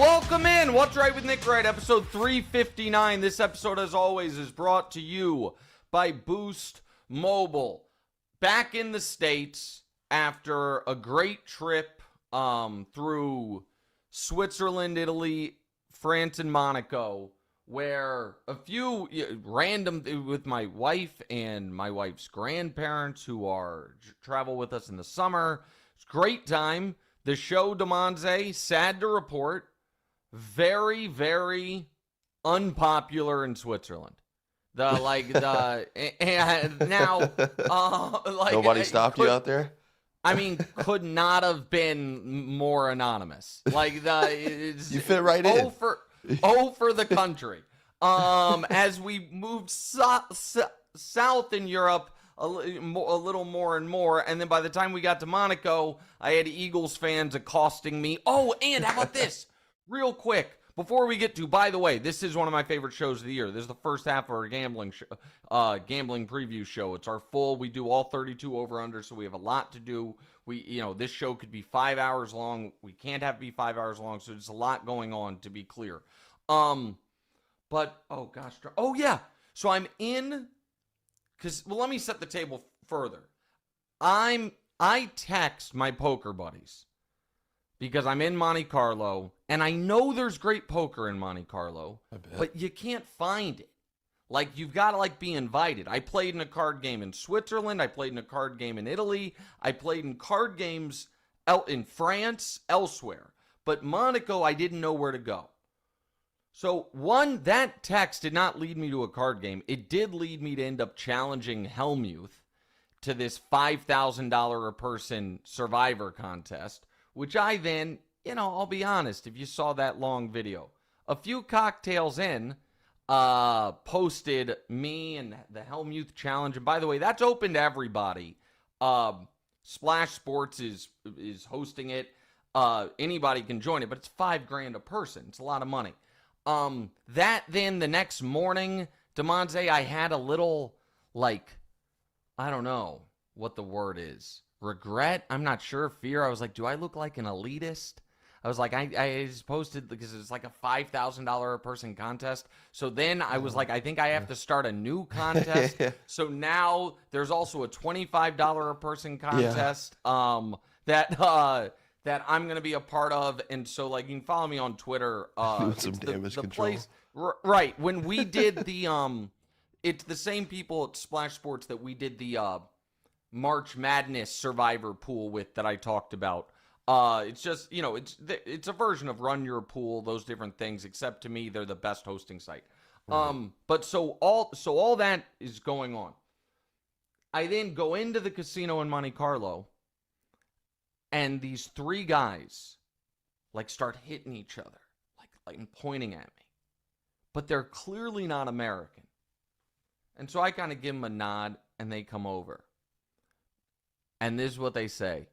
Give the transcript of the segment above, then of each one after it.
Welcome in. What's Right with Nick Wright, episode 359. This episode, as always, is brought to you by Boost Mobile. Back in the States after a great trip through Switzerland, Italy, France, and Monaco, where a few random with my wife and my wife's grandparents who travel with us in the summer. It's a great time. The show, Demonze, sad to report, very, very unpopular in Switzerland. Nobody stopped you out there? I mean, could not have been more anonymous. You fit right in. For the country. As we moved south in Europe, a little more and more, and then by the time we got to Monaco, I had Eagles fans accosting me. Oh, and how about this? Real quick, before we get to, by the way, this is one of my favorite shows of the year. This is the first half of our gambling preview show. It's our full. We do all 32 over/under, so we have a lot to do. This show could be 5 hours long. We can't have it be 5 hours long, so there's a lot going on, to be clear. But oh gosh, oh yeah. So I'm in, let me set the table further. I text my poker buddies because I'm in Monte Carlo, and I know there's great poker in Monte Carlo, but you can't find it. You've got to, be invited. I played in a card game in Switzerland. I played in a card game in Italy. I played in card games in France, elsewhere. But Monaco, I didn't know where to go. So, that text did not lead me to a card game. It did lead me to end up challenging Helmuth to this $5,000 a person Survivor contest, which I then, I'll be honest, if you saw that long video, a few cocktails in, posted me and the Helmuth challenge. And by the way, that's open to everybody. Splash Sports is hosting it. Anybody can join it, but it's $5,000 a person. It's a lot of money. Then the next morning, Demonze, I had a little, I don't know what the word is. Regret? I'm not sure. Fear. I was like, do I look like an elitist? I was like, I just posted because it's like a $5,000 a person contest. So then I was like, I think I have to start a new contest. So now there's also a $25 a person contest that I'm going to be a part of. And so you can follow me on Twitter. Some damage control. Right. When we did it's the same people at Splash Sports that we did the March Madness Survivor pool with that I talked about. It's just, it's a version of Run Your Pool, those different things, except to me, they're the best hosting site. But so all that is going on. I then go into the casino in Monte Carlo, and these three guys, start hitting each other, and pointing at me. But they're clearly not American. And so I kind of give them a nod, and they come over. And this is what they say.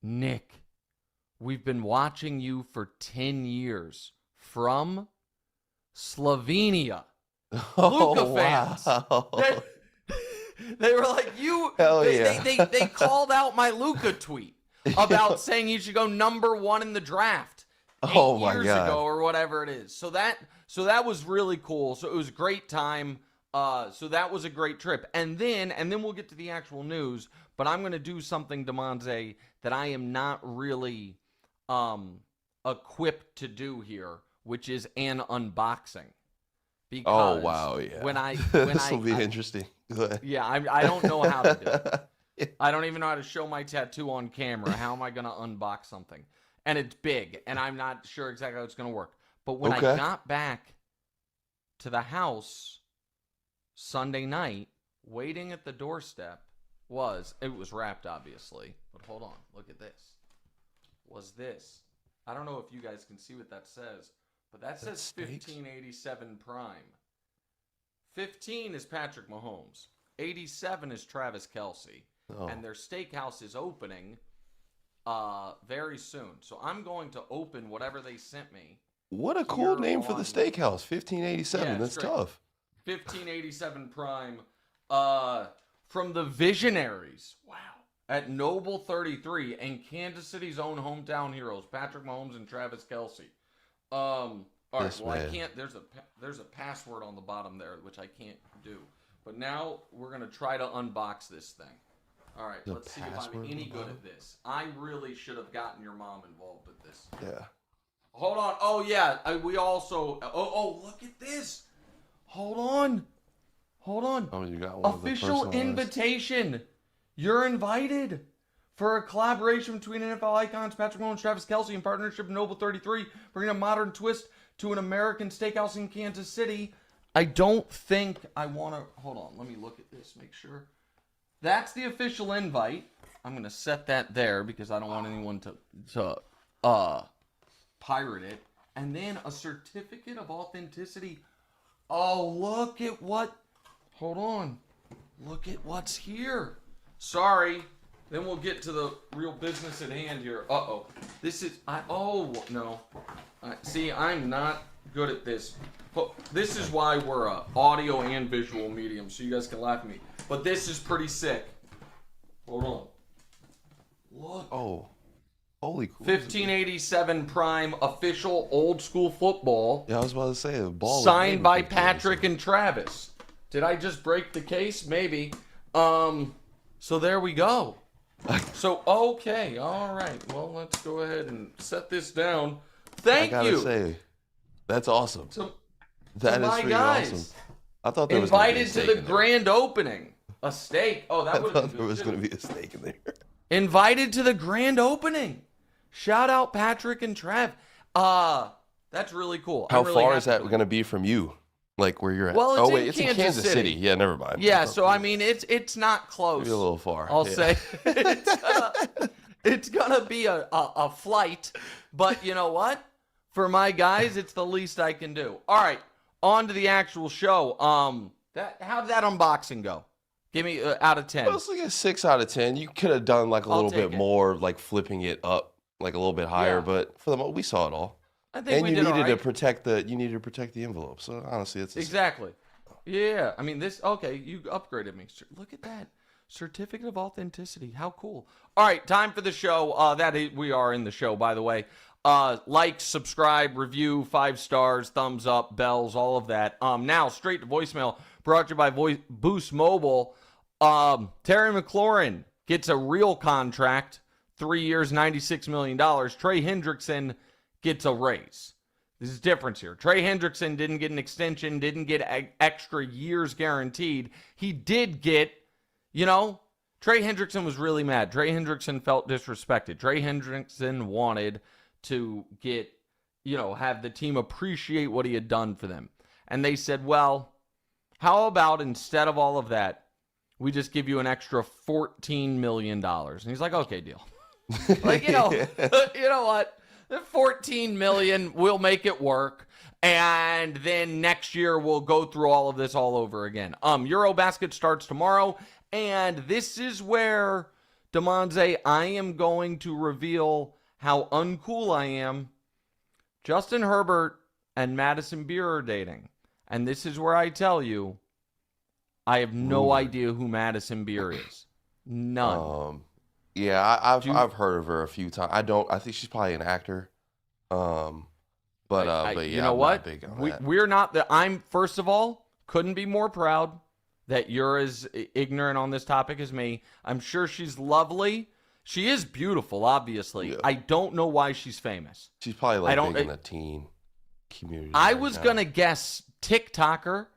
Nick, we've been watching you for 10 years from Slovenia. Oh, Luka fans. wow. They were like, they called out my Luka tweet about saying you should go number 1 in the draft 8 years ago or whatever it is. So that was really cool. So it was a great time. So that was a great trip. And then we'll get to the actual news. But I'm going to do something, Demonze, that I am not really equipped to do here, which is an unboxing. Because this will be interesting. Yeah, I don't know how to do it. I don't even know how to show my tattoo on camera. How am I going to unbox something? And it's big, and I'm not sure exactly how it's going to work. But when I got back to the house Sunday night, waiting at the doorstep, it was wrapped, obviously, but hold on, look at this. I don't know if you guys can see what that says, but that says 1587 Prime. 15 is Patrick Mahomes. 87 is Travis Kelce. And their steakhouse is opening very soon. So I'm going to open whatever they sent me. What a cool name for the steakhouse. 1587. Yeah, that's great. Tough. 1587 Prime. From the Visionaries. Wow. At Noble 33 and Kansas City's own hometown heroes, Patrick Mahomes and Travis Kelce. All right. This Well, man. I can't. There's a password on the bottom there, which I can't do. But now we're gonna try to unbox this thing. All right. Let's see if I'm any good at this. I really should have gotten your mom involved with this. Yeah. Hold on. Oh yeah. We also. Oh, look at this. Hold on. Oh, you got one Official of the invitation. You're invited for a collaboration between NFL icons Patrick Mahomes, Travis Kelce, in partnership with Noble 33, bringing a modern twist to an American steakhouse in Kansas City. I don't think I want to. Hold on. Let me look at this. Make sure. That's the official invite. I'm going to set that there because I don't want anyone to pirate it. And then a certificate of authenticity. Oh, look at what. Hold on. Look at what's here. Sorry. Then we'll get to the real business at hand here. Uh-oh. This is... no. See, I'm not good at this. But this is why we're a audio and visual medium, so you guys can laugh at me. But this is pretty sick. Hold on. Look. Oh. Holy cool. 1587 Prime official old school football. Yeah, I was about to say, the ball signed by Patrick and Travis. Did I just break the case? Maybe. So there we go. So, okay. All right. Well, let's go ahead and set this down. Thank you. I gotta say, that's awesome. That is pretty awesome. I thought there was invited to the grand opening. A steak. Oh, that would have been there was going to be a steak in there. Invited to the grand opening. Shout out Patrick and Trav. That's really cool. How far is that going to be from you? Like where you're at? Well, it's in Kansas City. Yeah, never mind. Yeah, so I mean, it's not close. Maybe a little far. I'll say it's gonna be a flight, but you know what? For my guys, it's the least I can do. All right, on to the actual show. How'd that unboxing go? Give me out of 10. Well, it's like a 6 out of 10. You could have done like a little bit more, like flipping it up like a little bit higher, but for the most, we saw it all. I think we you did needed all right. you needed to protect the envelope. So honestly, it's exactly. Yeah, I mean this. Okay, you upgraded me. Look at that certificate of authenticity. How cool! All right, time for the show. We are in the show, by the way. Like, subscribe, review, 5 stars, thumbs up, bells, all of that. Now straight to voicemail. Brought to you by Boost Mobile. Terry McLaurin gets a real contract, 3 years, $96 million. Trey Hendrickson gets a raise. This is difference here. Trey Hendrickson didn't get an extension, didn't get extra years guaranteed. He did get, Trey Hendrickson was really mad. Trey Hendrickson felt disrespected. Trey Hendrickson wanted to get, have the team appreciate what he had done for them. And they said, well, how about instead of all of that, we just give you an extra $14 million? And he's like, okay, deal. You know what? The $14 million, we'll make it work, and then next year we'll go through all of this all over again. Eurobasket starts tomorrow, and this is where, Demonze, I am going to reveal how uncool I am. Justin Herbert and Madison Beer are dating, and this is where I tell you, I have no idea who Madison Beer is. None. Yeah, I've heard of her a few times. I think she's probably an actor. But yeah, you know I'm what? not big on that. We're not I'm first of all, couldn't be more proud that you're as ignorant on this topic as me. I'm sure she's lovely. She is beautiful, obviously. Yeah. I don't know why she's famous. She's probably like big in the teen community. I was gonna guess TikToker.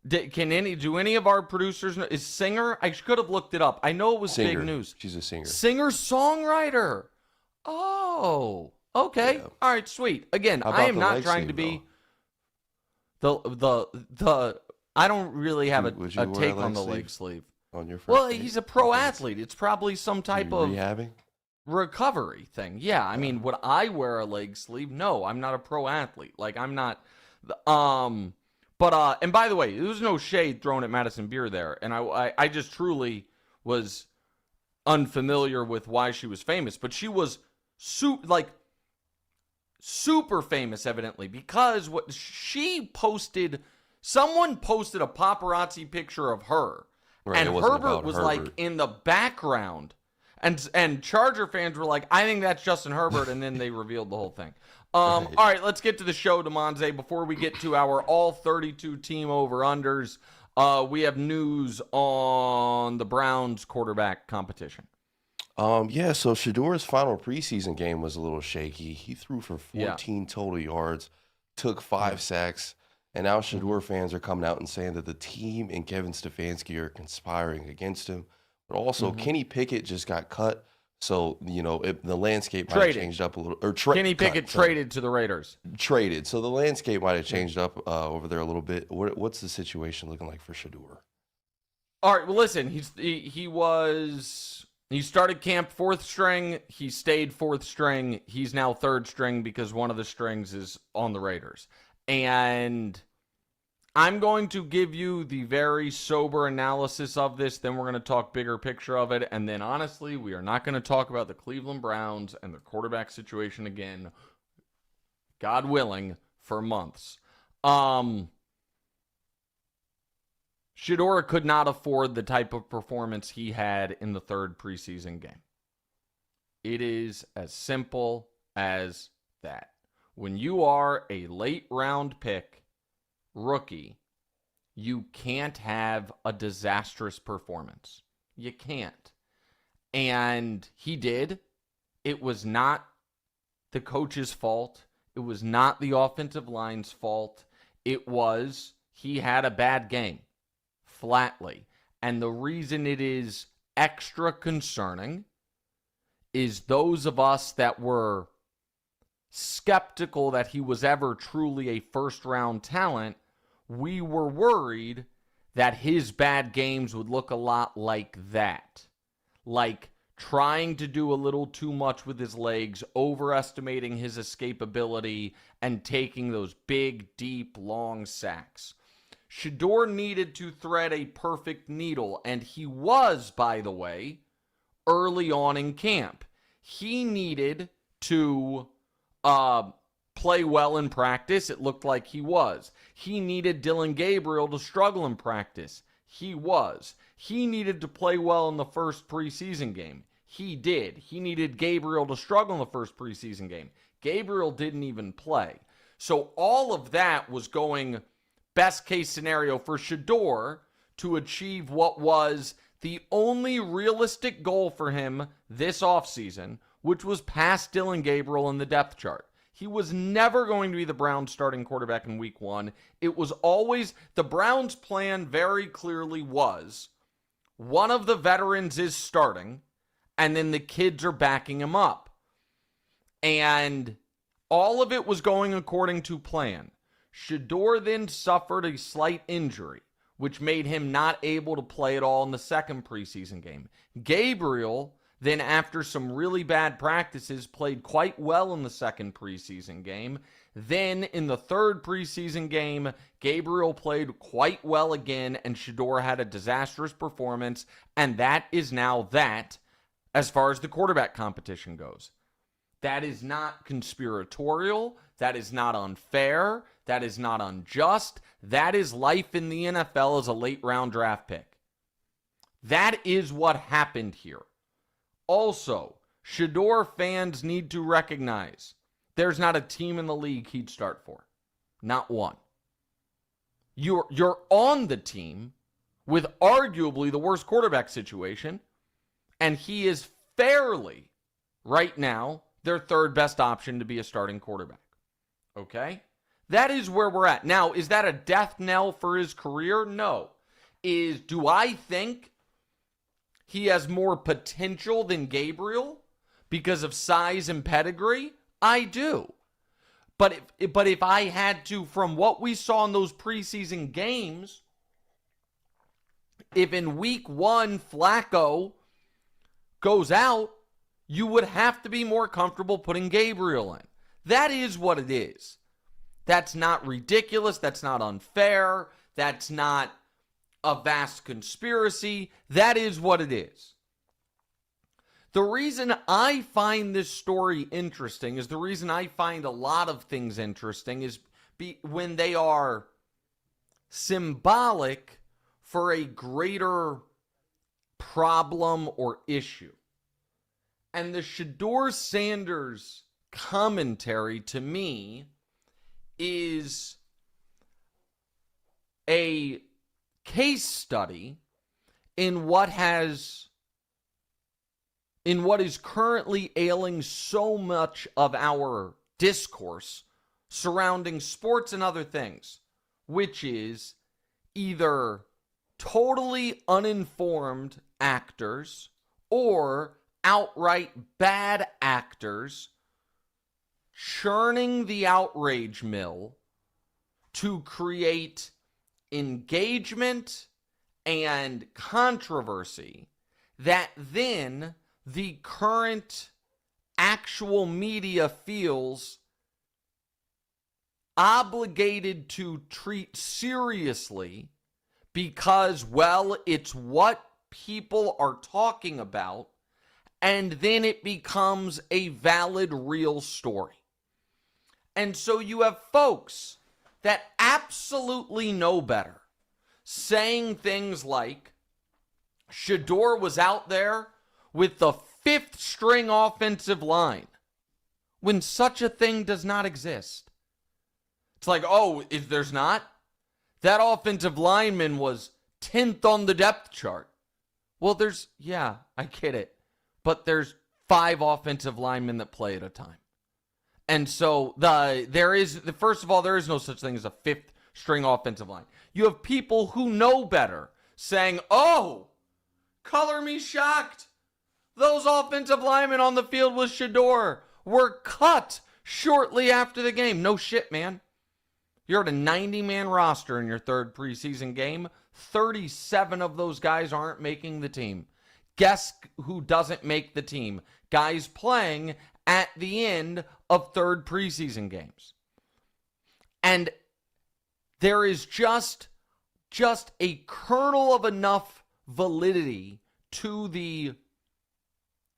Do any of our producers know? Is singer? I could have looked it up. I know it was big news. She's a singer. Singer-songwriter. Oh, okay. Yeah. All right, sweet. Again, I am not trying to be the. I don't really have a take on the leg sleeve. On your first well, he's a pro athlete. It's probably some type of rehabbing recovery thing. Yeah, I mean, would I wear a leg sleeve? No, I'm not a pro athlete. Like I'm not. But and by the way, there was no shade thrown at Madison Beer there, and I just truly was unfamiliar with why she was famous, but she was super famous evidently because what she posted, someone posted a paparazzi picture of her, right, and Herbert was like in the background, and Charger fans were like, I think that's Justin Herbert, and then they revealed the whole thing. All right, let's get to the show, DeMonze. Before we get to our all 32 team over-unders, we have news on the Browns quarterback competition. Yeah, so Shedeur's final preseason game was a little shaky. He threw for 14 total yards, took 5 sacks, and now Shedeur fans are coming out and saying that the team and Kevin Stefanski are conspiring against him. But also, Kenny Pickett just got cut. So, the landscape might have changed up a little. Kenny Pickett traded to the Raiders. Traded. So the landscape might have changed up over there a little bit. What's the situation looking like for Shedeur? All right, well, listen, he started camp 4th string. He stayed 4th string. He's now 3rd string because one of the strings is on the Raiders. And I'm going to give you the very sober analysis of this. Then we're going to talk bigger picture of it. And then, honestly, we are not going to talk about the Cleveland Browns and their quarterback situation again, God willing, for months. Shedeur could not afford the type of performance he had in the 3rd preseason game. It is as simple as that. When you are a late round pick, rookie, you can't have a disastrous performance. You can't. And he did. It was not the coach's fault. It was not the offensive line's fault. It was he had a bad game, flatly. And the reason it is extra concerning is those of us that were skeptical that he was ever truly a first-round talent, we were worried that his bad games would look a lot like that. Like trying to do a little too much with his legs, overestimating his escapability, and taking those big, deep, long sacks. Shedeur needed to thread a perfect needle, and he was, by the way, early on in camp. He needed to play well in practice. It looked like he was. He needed Dylan Gabriel to struggle in practice. He was. He needed to play well in the first preseason game. He did. He needed Gabriel to struggle in the first preseason game. Gabriel didn't even play. So all of that was going best case scenario for Shedeur to achieve what was the only realistic goal for him this offseason, which was past Dylan Gabriel in the depth chart. He was never going to be the Browns starting quarterback in week 1. It was always, the Browns' plan very clearly was, one of the veterans is starting, and then the kids are backing him up. And all of it was going according to plan. Shedeur then suffered a slight injury, which made him not able to play at all in the second preseason game. Gabriel then, after some really bad practices, played quite well in the second preseason game. Then, in the third preseason game, Gabriel played quite well again, and Shedeur had a disastrous performance, and that is now that as far as the quarterback competition goes. That is not conspiratorial. That is not unfair. That is not unjust. That is life in the NFL as a late-round draft pick. That is what happened here. Also, Shedeur fans need to recognize there's not a team in the league he'd start for. Not one. You're on the team with arguably the worst quarterback situation, and he is fairly, right now, their third best option to be a starting quarterback. Okay? That is where we're at. Now, is that a death knell for his career? No. Do I think he has more potential than Gabriel because of size and pedigree? I do. But if I had to, from what we saw in those preseason games, if in week 1 Flacco goes out, you would have to be more comfortable putting Gabriel in. That is what it is. That's not ridiculous. That's not unfair. That's not a vast conspiracy. That is what it is. The reason I find this story interesting is the reason I find a lot of things interesting is when they are symbolic for a greater problem or issue. And the Shedeur Sanders commentary to me is a case study in what is currently ailing so much of our discourse surrounding sports and other things, which is either totally uninformed actors or outright bad actors churning the outrage mill to create engagement and controversy that then the current actual media feels obligated to treat seriously because, well, it's what people are talking about, and then it becomes a valid, real story. And so you have folks that absolutely know better saying things like, Shedeur was out there with the fifth string offensive line, when such a thing does not exist. It's like, oh, if there's not? That offensive lineman was 10th on the depth chart. Well, yeah, I get it. But there's 5 offensive linemen that play at a time. And so first of all, there is no such thing as a fifth string offensive line. You have people who know better saying, oh, color me shocked. Those offensive linemen on the field with Shedeur were cut shortly after the game. No shit, man. You're at a 90-man roster in your third preseason game. 37 of those guys aren't making the team. Guess who doesn't make the team? Guys playing at the end of third preseason games. And there is just a kernel of enough validity to the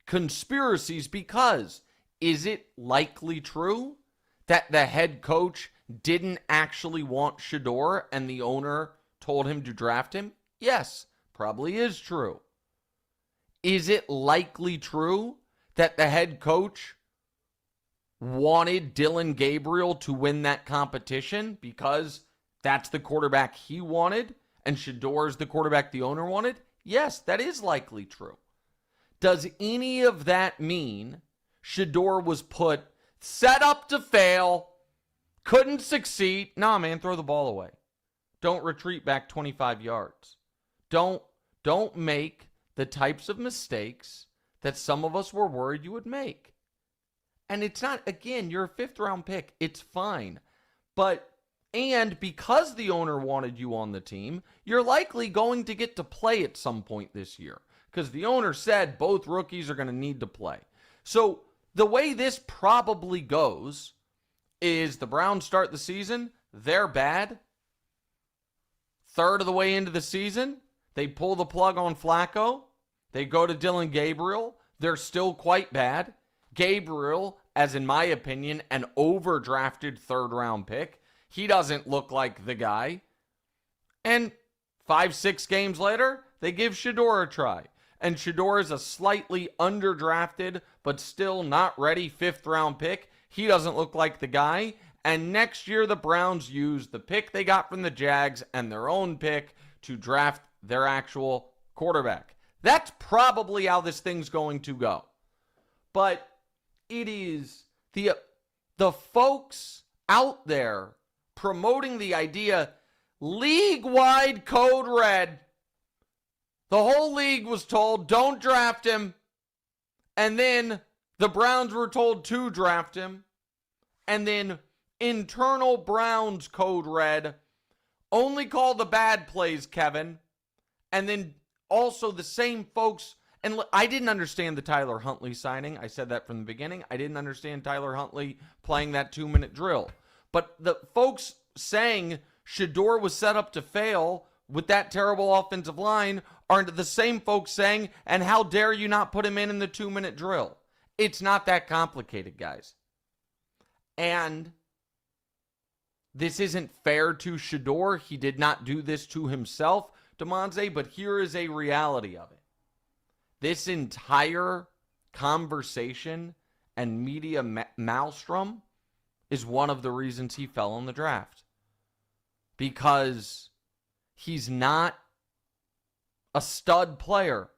conspiracies, because is it likely true that the head coach didn't actually want Shedeur and the owner told him to draft him? Yes, probably is true. Is it likely true that the head coach wanted Dillon Gabriel to win that competition because that's the quarterback he wanted and Shedeur is the quarterback the owner wanted? Yes, that is likely true. Does any of that mean Shedeur was set up to fail, couldn't succeed? Nah, man, throw the ball away. Don't retreat back 25 yards. Don't make the types of mistakes that some of us were worried you would make. And it's not, again, you're a 5th round pick. It's fine. And because the owner wanted you on the team, you're likely going to get to play at some point this year, because the owner said both rookies are going to need to play. So the way this probably goes is the Browns start the season, they're bad. Third of the way into the season, they pull the plug on Flacco. They go to Dillon Gabriel. They're still quite bad. Gabriel, as in my opinion, an overdrafted 3rd round pick. He doesn't look like the guy. And 5-6 games later, they give Shedeur a try. And Shedeur is a slightly underdrafted, but still not ready 5th round pick. He doesn't look like the guy. And next year, the Browns use the pick they got from the Jags and their own pick to draft their actual quarterback. That's probably how this thing's going to go. But it is the folks out there promoting the idea, league-wide code red. The whole league was told, don't draft him. And then the Browns were told to draft him. And then internal Browns code red, only call the bad plays, Kevin. And then also the same folks, and I didn't understand the Tyler Huntley signing. I said that from the beginning. I didn't understand Tyler Huntley playing that 2-minute drill. But the folks saying Shedeur was set up to fail with that terrible offensive line are the same folks saying, and how dare you not put him in the 2-minute drill? It's not that complicated, guys. And this isn't fair to Shedeur. He did not do this to himself, Demonze, but here is a reality of it. This entire conversation and media maelstrom is one of the reasons he fell in the draft. Because he's not a stud player.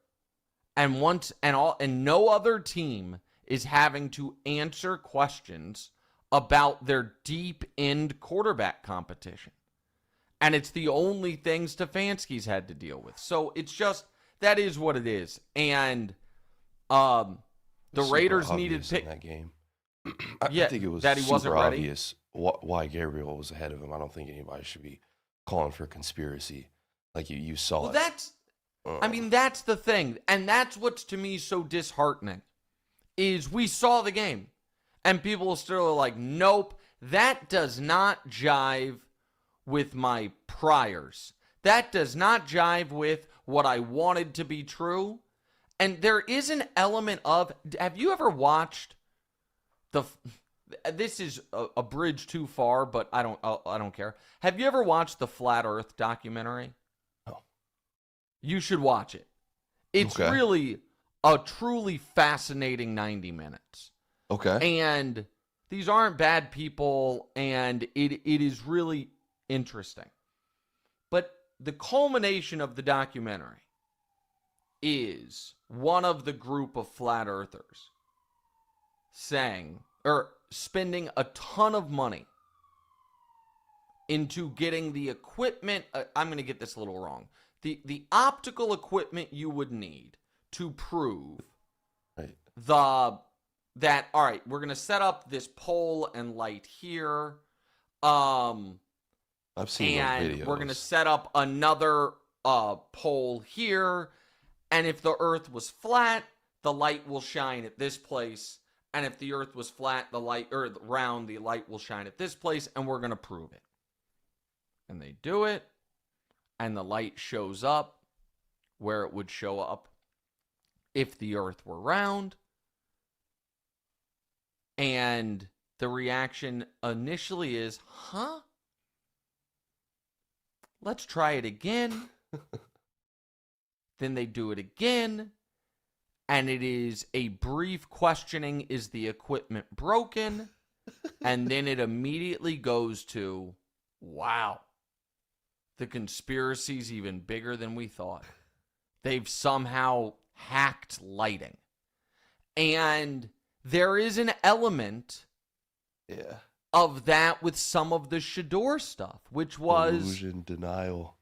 And no other team is having to answer questions about their deep end quarterback competition. And it's the only thing Stefanski's had to deal with. So it's just, that is what it is. And the Raiders needed to pick in that game. I think it was that he super wasn't ready. obvious why Gabriel was ahead of him. I don't think anybody should be calling for conspiracy. Like you saw well, it. That's the thing. And that's what's to me so disheartening is we saw the game and people still are like, nope, that does not jive with my priors. That does not jive with what I wanted to be true. And there is an element of, have you ever watched this is a bridge too far, but I don't care. Have you ever watched the Flat Earth documentary? No. You should watch it. It's really a truly fascinating 90 minutes. Okay. And these aren't bad people, and it is really interesting. But the culmination of the documentary is one of the group of flat earthers spending a ton of money into getting the equipment. I'm going to get this a little wrong. The optical equipment you would need to prove that, all right, we're going to set up this pole and light here. I've seen those videos. We're going to set up another pole here. And if the earth was flat, the light will shine at this place. And if the earth was flat, the light will shine at this place, and we're going to prove it. And they do it, and the light shows up where it would show up if the earth were round. And the reaction initially is, huh? Let's try it again. Then they do it again. And it is a brief questioning, is the equipment broken? And then it immediately goes to, wow, the conspiracy's even bigger than we thought. They've somehow hacked lighting. And there is an element of that with some of the Shedeur stuff, which was... illusion, denial.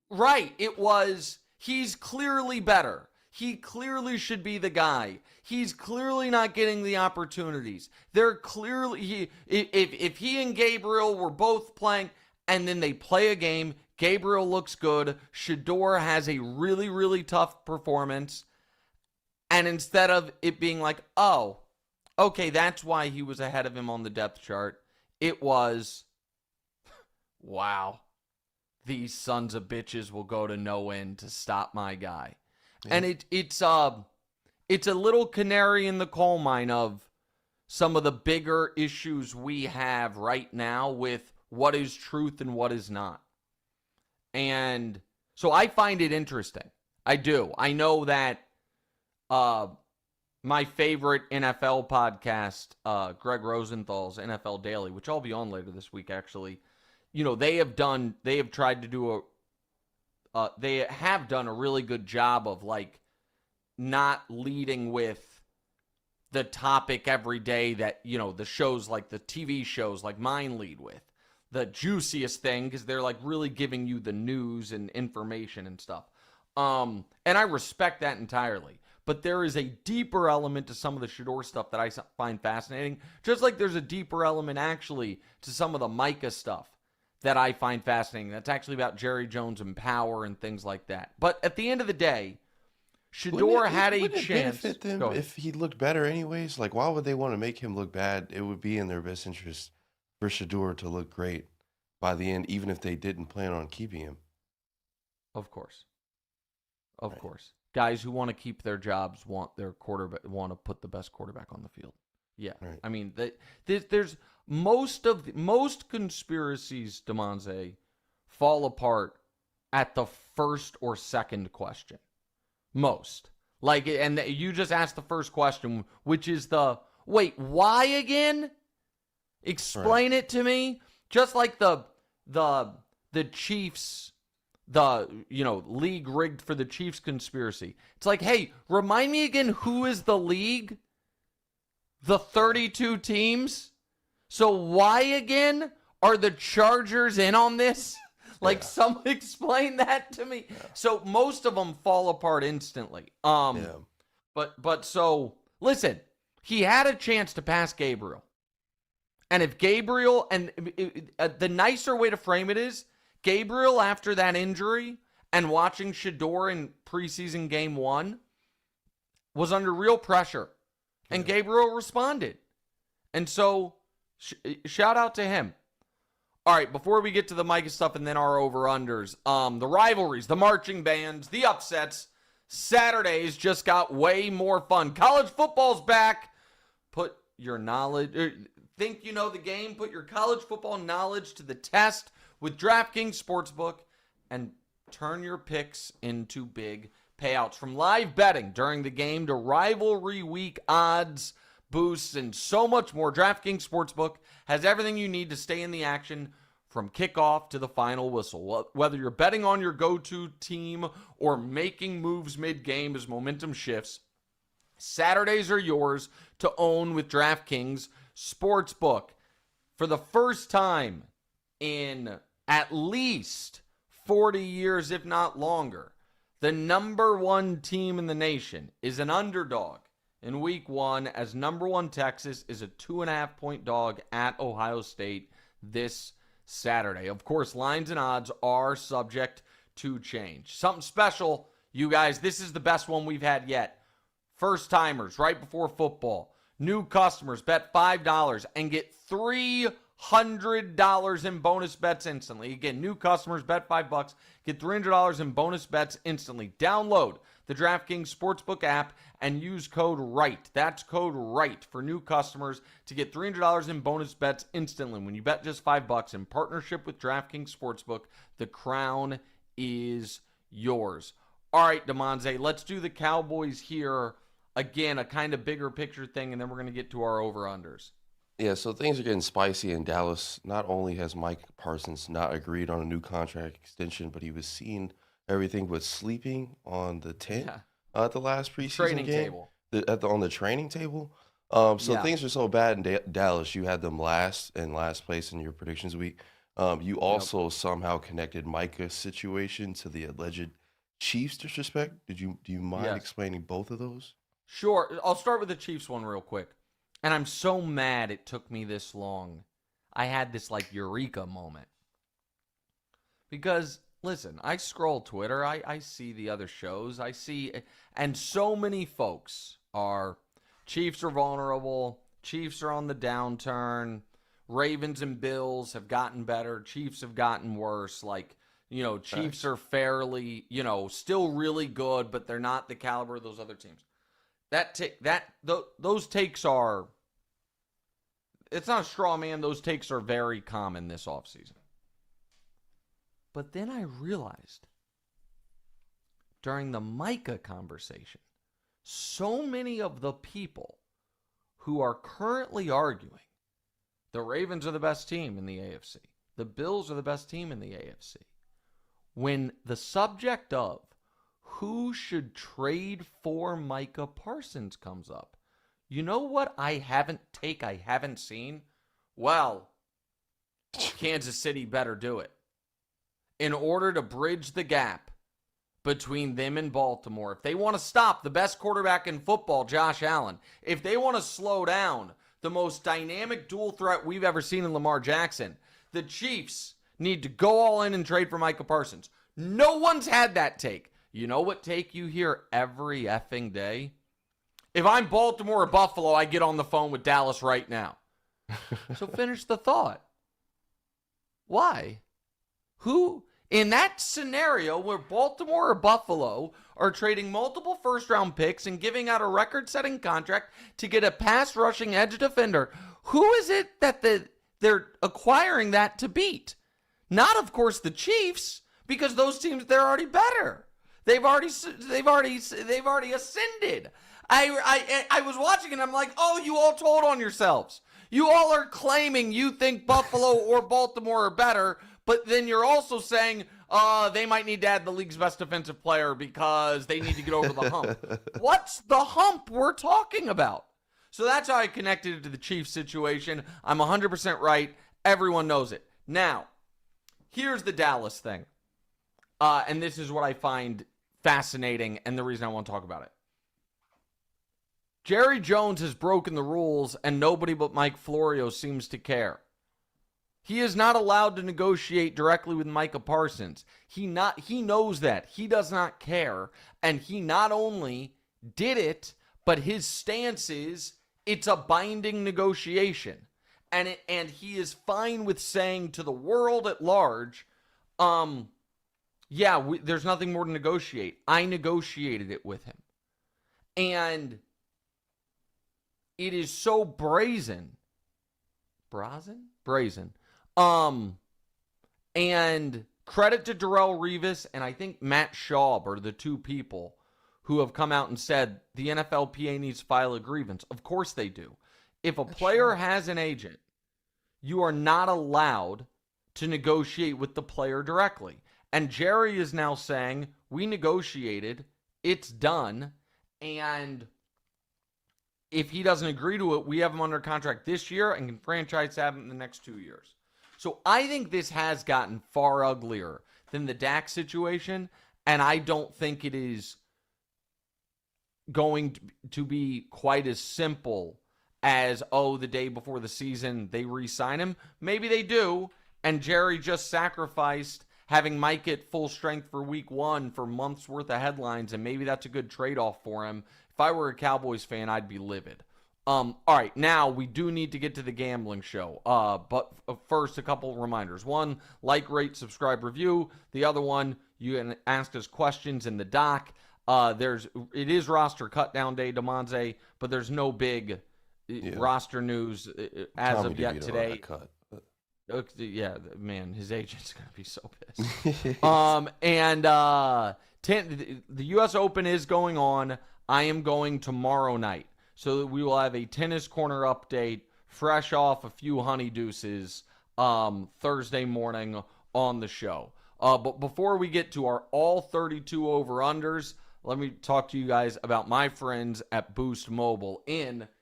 Right. It was, he's clearly better. He clearly should be the guy. He's clearly not getting the opportunities. They're clearly, if he and Gabriel were both playing, and then they play a game, Gabriel looks good, Shedeur has a really, really tough performance, and instead of it being like, oh, okay, that's why he was ahead of him on the depth chart, it was, wow, these sons of bitches will go to no end to stop my guy. Yeah. And it's a little canary in the coal mine of some of the bigger issues we have right now with what is truth and what is not. And so I find it interesting. I do. I know that my favorite NFL podcast, Greg Rosenthal's NFL Daily, which I'll be on later this week actually, they have done a really good job of like not leading with the topic every day that, the shows like the TV shows like mine lead with the juiciest thing, because they're like really giving you the news and information and stuff. And I respect that entirely. But there is a deeper element to some of the Shedeur stuff that I find fascinating. Just like there's a deeper element actually to some of the Micah stuff that I find fascinating. That's actually about Jerry Jones and power and things like that. But at the end of the day, Shedeur had a chance. Benefit them if he looked better anyways? Like, why would they want to make him look bad? It would be in their best interest for Shedeur to look great by the end, even if they didn't plan on keeping him. Of course. Of course. Guys who want to keep their jobs want to put the best quarterback on the field. Yeah. Right. I mean, there's most conspiracies, DeMonze, fall apart at the first or second question. Most. And you just asked the first question, which is Wait, why again? Explain it to me. Just like the Chiefs, league rigged for the Chiefs conspiracy. It's like, hey, remind me again, who is the league? The 32 teams? So why again are the Chargers in on this? Like, someone explain that to me. Yeah. So most of them fall apart instantly. But so listen, he had a chance to pass Gabriel. And if Gabriel, and the nicer way to frame it is, Gabriel, after that injury and watching Shedeur in preseason game 1, was under real pressure. And Gabriel responded. And so, shout out to him. All right, before we get to the Micah stuff and then our over-unders, the rivalries, the marching bands, the upsets, Saturdays just got way more fun. College football's back. Put your knowledge, think you know the game, put your college football knowledge to the test with DraftKings Sportsbook and turn your picks into big payouts. From live betting during the game to rivalry week odds, boosts, and so much more, DraftKings Sportsbook has everything you need to stay in the action from kickoff to the final whistle. Whether you're betting on your go-to team or making moves mid-game as momentum shifts, Saturdays are yours to own with DraftKings Sportsbook. For the first time in at least 40 years, if not longer, the number one team in the nation is an underdog in week 1, as number 1 Texas is a 2.5-point dog at Ohio State this Saturday. Of course, lines and odds are subject to change. Something special, you guys. This is the best one we've had yet. First timers, right before football. New customers bet $5 and get $300 in bonus bets instantly. Again, new customers bet $5, get $300 in bonus bets instantly. Download the DraftKings Sportsbook app and use code Wright. That's code Wright for new customers to get $300 in bonus bets instantly. When you bet just $5 in partnership with DraftKings Sportsbook, the crown is yours. All right, DeMonze, let's do the Cowboys here. Again, a kind of bigger picture thing, and then we're going to get to our over-unders. Yeah, so things are getting spicy in Dallas. Not only has Mike Parsons not agreed on a new contract extension, but he was seen everything but sleeping on the tent at the last preseason training game. Table. On the training table. Things are so bad in Dallas. You had them last place in your predictions week. You also somehow connected Micah's situation to the alleged Chiefs disrespect. Do you mind explaining both of those? Sure. I'll start with the Chiefs one real quick. And I'm so mad it took me this long. I had this eureka moment. Because, listen, I scroll Twitter. I see the other shows. And so many folks are, Chiefs are vulnerable. Chiefs are on the downturn. Ravens and Bills have gotten better. Chiefs have gotten worse. Chiefs are fairly, still really good, but they're not the caliber of those other teams. Those takes are, it's not a straw man, those takes are very common this offseason. But then I realized during the Micah conversation, so many of the people who are currently arguing the Ravens are the best team in the AFC, the Bills are the best team in the AFC, when the subject of who should trade for Micah Parsons comes up, you know what I haven't seen? Well, Kansas City better do it. In order to bridge the gap between them and Baltimore, if they want to stop the best quarterback in football, Josh Allen, if they want to slow down the most dynamic dual threat we've ever seen in Lamar Jackson, the Chiefs need to go all in and trade for Micah Parsons. No one's had that take. You know what take you hear every effing day? If I'm Baltimore or Buffalo, I get on the phone with Dallas right now. So finish the thought. Why? Who? In that scenario where Baltimore or Buffalo are trading multiple first-round picks and giving out a record-setting contract to get a pass-rushing edge defender, who is it that they're acquiring that to beat? Not, of course, the Chiefs, because those teams, they're already better. They've already ascended. I was watching and I'm like, oh, you all told on yourselves. You all are claiming you think Buffalo or Baltimore are better, but then you're also saying they might need to add the league's best defensive player because they need to get over the hump. What's the hump we're talking about? So that's how I connected it to the Chiefs situation. I'm 100% right. Everyone knows it. Now, here's the Dallas thing. And this is what I find fascinating and the reason I want to talk about it. Jerry Jones has broken the rules and nobody but Mike Florio seems to care. He is not allowed to negotiate directly with Micah Parsons. He knows that. He does not care. And he not only did it, but his stance is it's a binding negotiation. And he is fine with saying to the world at large, there's nothing more to negotiate. I negotiated it with him. And it is so brazen. Brazen. And credit to Darrelle Revis and I think Matt Schaub are the two people who have come out and said the NFLPA needs to file a grievance. Of course they do. If a player has an agent, you are not allowed to negotiate with the player directly. And Jerry is now saying, we negotiated, it's done, and if he doesn't agree to it, we have him under contract this year and can franchise have him in the next 2 years. So I think this has gotten far uglier than the Dak situation, and I don't think it is going to be quite as simple as, the day before the season they re-sign him. Maybe they do, and Jerry just sacrificed having Mike at full strength for week 1 for months worth of headlines, and maybe that's a good trade-off for him. If I were a Cowboys fan, I'd be livid. All right, now we do need to get to the gambling show. But first, a couple reminders. One, like, rate, subscribe, review. The other one, you can ask us questions in the doc. It is roster cut down day, DeMonze, but there's no big roster news as Tommy of yet DeVito today. cut. Yeah, man, his agent's gonna be so pissed. The U.S. Open is going on. I am going tomorrow night, so we will have a tennis corner update, fresh off a few honey deuces, Thursday morning on the show. But before we get to our all 32 over-unders, let me talk to you guys about my friends at Boost Mobile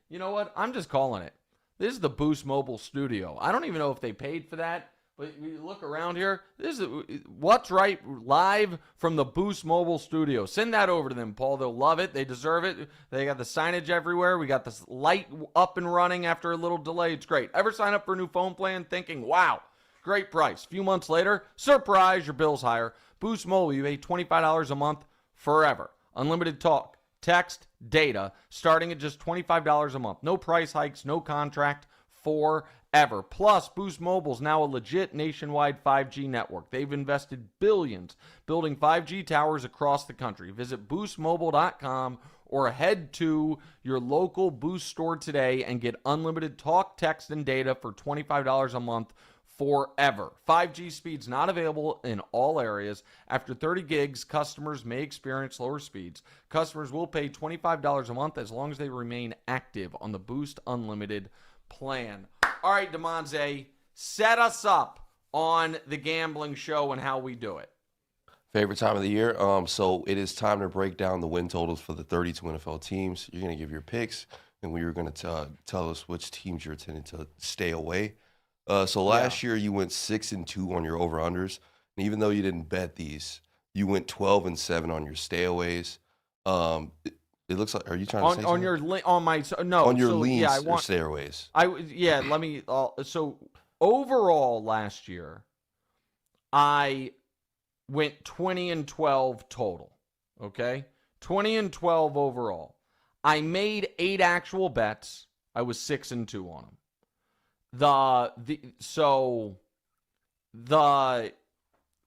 you know what? I'm just calling it. This is the Boost Mobile studio. I don't even know if they paid for that, but you look around here. This is What's Right live from the Boost Mobile studio. Send that over to them, Paul. They'll love it. They deserve it. They got the signage everywhere. We got this light up and running after a little delay. It's great. Ever sign up for a new phone plan thinking, wow, great price. A few months later, surprise, your bill's higher. Boost Mobile, you pay $25 a month forever. Unlimited talk, text, data, starting at just $25 a month. No price hikes, no contract, forever. Plus, Boost Mobile's now a legit nationwide 5G network. They've invested billions building 5G towers across the country. Visit boostmobile.com or head to your local Boost store today and get unlimited talk, text, and data for $25 a month forever. 5G speeds not available in all areas. After 30 gigs, customers may experience lower speeds. Customers will pay $25 a month as long as they remain active on the Boost Unlimited plan. All right, DeMonze, set us up on the gambling show and how we do it. Favorite time of the year? So it is time to break down the win totals for the 32 NFL teams. You're going to give your picks, and we are going to tell us which teams you're intending to stay away. So last year you went 6-2 on your over-unders, and even though you didn't bet these, you went 12-7 on your stayaways. It looks like, are you trying to say on your on my no on your so, leans yeah, or stayaways? Let me. So overall last year, I went 20-12 total. Okay, 20-12 overall. I made 8 actual bets. I was 6-2 on them.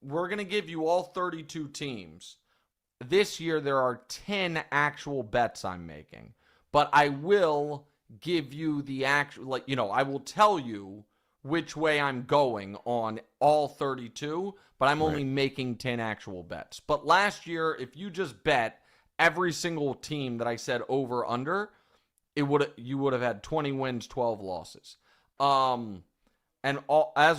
We're gonna give you all 32 teams. This year there are 10 actual bets I'm making, but I will give you the actual, I will tell you which way I'm going on all 32, but I'm only making 10 actual bets. But last year, if you just bet every single team that I said over under, you would have had 20 wins, 12 losses. As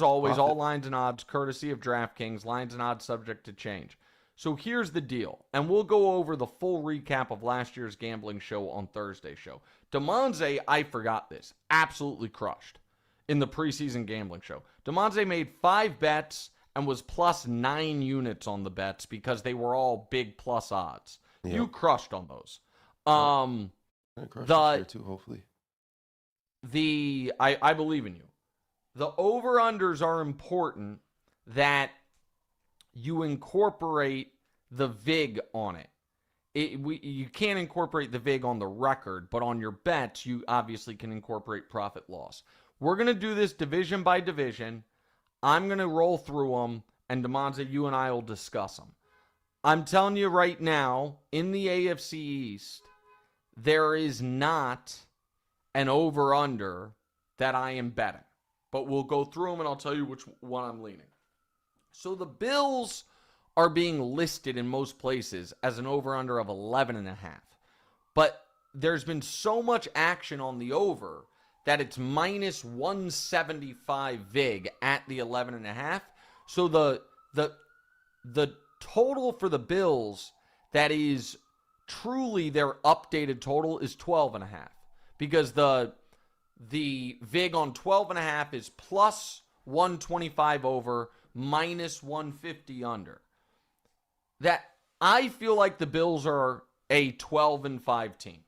always, all lines and odds courtesy of DraftKings. Lines and odds subject to change. So here's the deal, and we'll go over the full recap of last year's gambling show on Thursday's show. DeMonze, I forgot this, absolutely crushed in the preseason gambling show. DeMonze made 5 bets and was plus 9 units on the bets because they were all big plus odds. Yeah. You crushed on those. I crushed this year too, hopefully. I believe in you. The over-unders are important that you incorporate the VIG on it. You can't incorporate the VIG on the record, but on your bets, you obviously can incorporate profit loss. We're going to do this division by division. I'm going to roll through them, and DeMonze, you and I will discuss them. I'm telling you right now, in the AFC East, there is not an over-under that I am betting. But we'll go through them, and I'll tell you which one I'm leaning. So the Bills are being listed in most places as an over-under of 11.5. But there's been so much action on the over that it's minus 175 VIG at the 11.5. So the total for the Bills that is truly their updated total is 12.5. Because the VIG on 12.5 is plus 125 over, minus 150 under. That I feel like the Bills are a 12-5 team.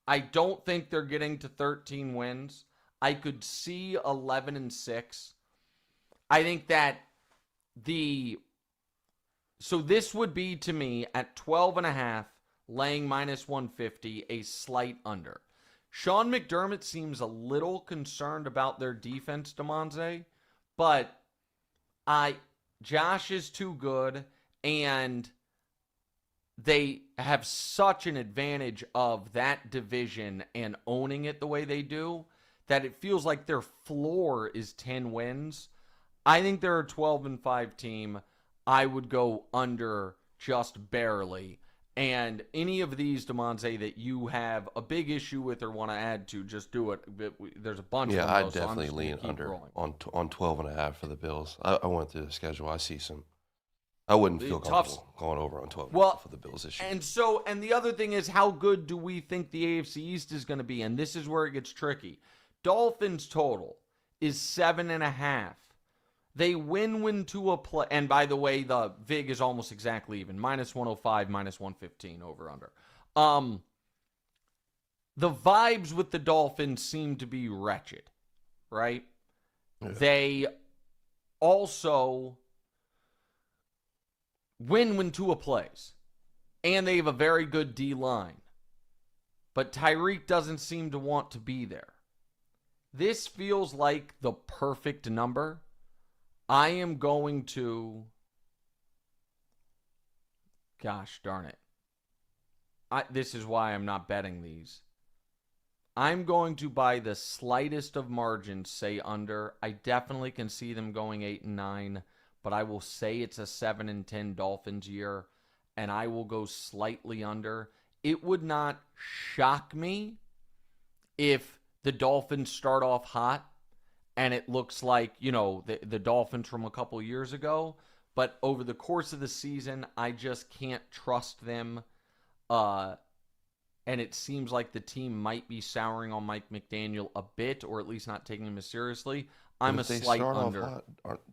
I don't think they're getting to 13 wins. I could see 11-6. I think that so this would be to me at 12.5, laying minus 150, a slight under. Sean McDermott seems a little concerned about their defense, DeMonze, but Josh is too good, and they have such an advantage of that division and owning it the way they do that it feels like their floor is 10 wins. I think they're a 12-5 team. I would go under just barely. And any of these, DeMonze, that you have a big issue with or want to add to, just do it. There's a bunch of them. Yeah, I'd definitely lean under on 12.5 for the Bills. I went through the schedule. I see some. I wouldn't feel comfortable going over on 12.5 for the Bills this year. And the other thing is, how good do we think the AFC East is going to be? And this is where it gets tricky. Dolphins total is 7.5. They win to a play. And by the way, the VIG is almost exactly even. Minus 105, minus 115 over under. The vibes with the Dolphins seem to be wretched, right? Yeah. They also win Tua plays. And they have a very good D-line. But Tyreek doesn't seem to want to be there. This feels like the perfect number. I am going to, gosh darn it. This is why I'm not betting these. I'm going to, by the slightest of margins, say under. I definitely can see them going 8-9, but I will say it's a 7-10 Dolphins year, and I will go slightly under. It would not shock me if the Dolphins start off hot and it looks like, the Dolphins from a couple years ago. But over the course of the season, I just can't trust them. And it seems like the team might be souring on Mike McDaniel a bit, or at least not taking him as seriously. I'm a slight under.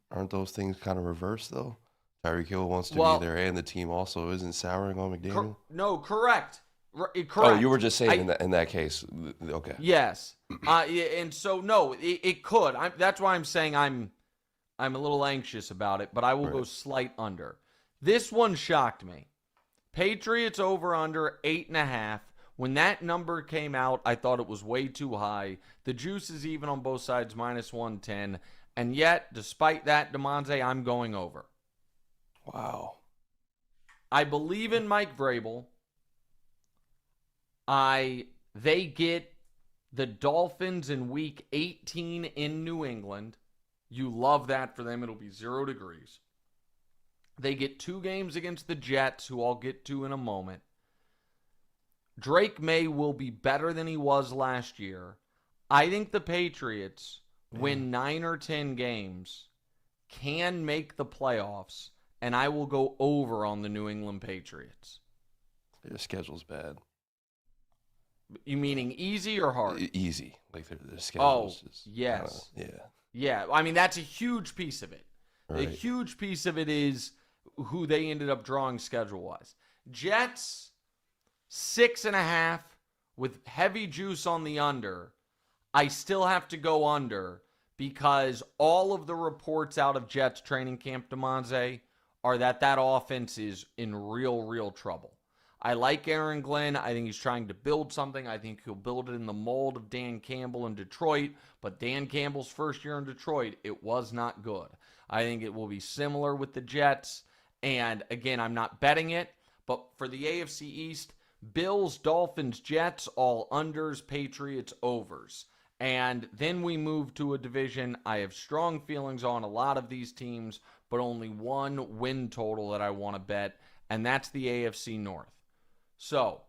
Aren't those things kind of reversed, though? Tyreek Hill wants to be there, and the team also isn't souring on McDaniel? No, correct. Correct. Oh, you were just saying in that case. Okay. Yes. And so, no, it could. That's why I'm saying I'm a little anxious about it, but I will go slight under. This one shocked me. Patriots over under 8.5. When that number came out, I thought it was way too high. The juice is even on both sides, minus 110. And yet, despite that, DeMonze, I'm going over. Wow. I believe in Mike Vrabel. They get the Dolphins in week 18 in New England. You love that for them. It'll be 0 degrees. They get 2 games against the Jets, who I'll get to in a moment. Drake May will be better than he was last year. I think the Patriots win 9 or 10 games, can make the playoffs, and I will go over on the New England Patriots. Their schedule's bad. You meaning easy or hard? Easy. Like their schedule's just, yes. Yeah. Yeah, I mean, that's a huge piece of it. Right. A huge piece of it is who they ended up drawing schedule-wise. Jets, 6.5 with heavy juice on the under. I still have to go under because all of the reports out of Jets training camp, DeMonze, are that offense is in real trouble. I like Aaron Glenn. I think he's trying to build something. I think he'll build it in the mold of Dan Campbell in Detroit. But Dan Campbell's first year in Detroit, it was not good. I think it will be similar with the Jets. And again, I'm not betting it. But for the AFC East, Bills, Dolphins, Jets, all unders, Patriots, overs. And then we move to a division. I have strong feelings on a lot of these teams, but only one win total that I want to bet, and that's the AFC North. So,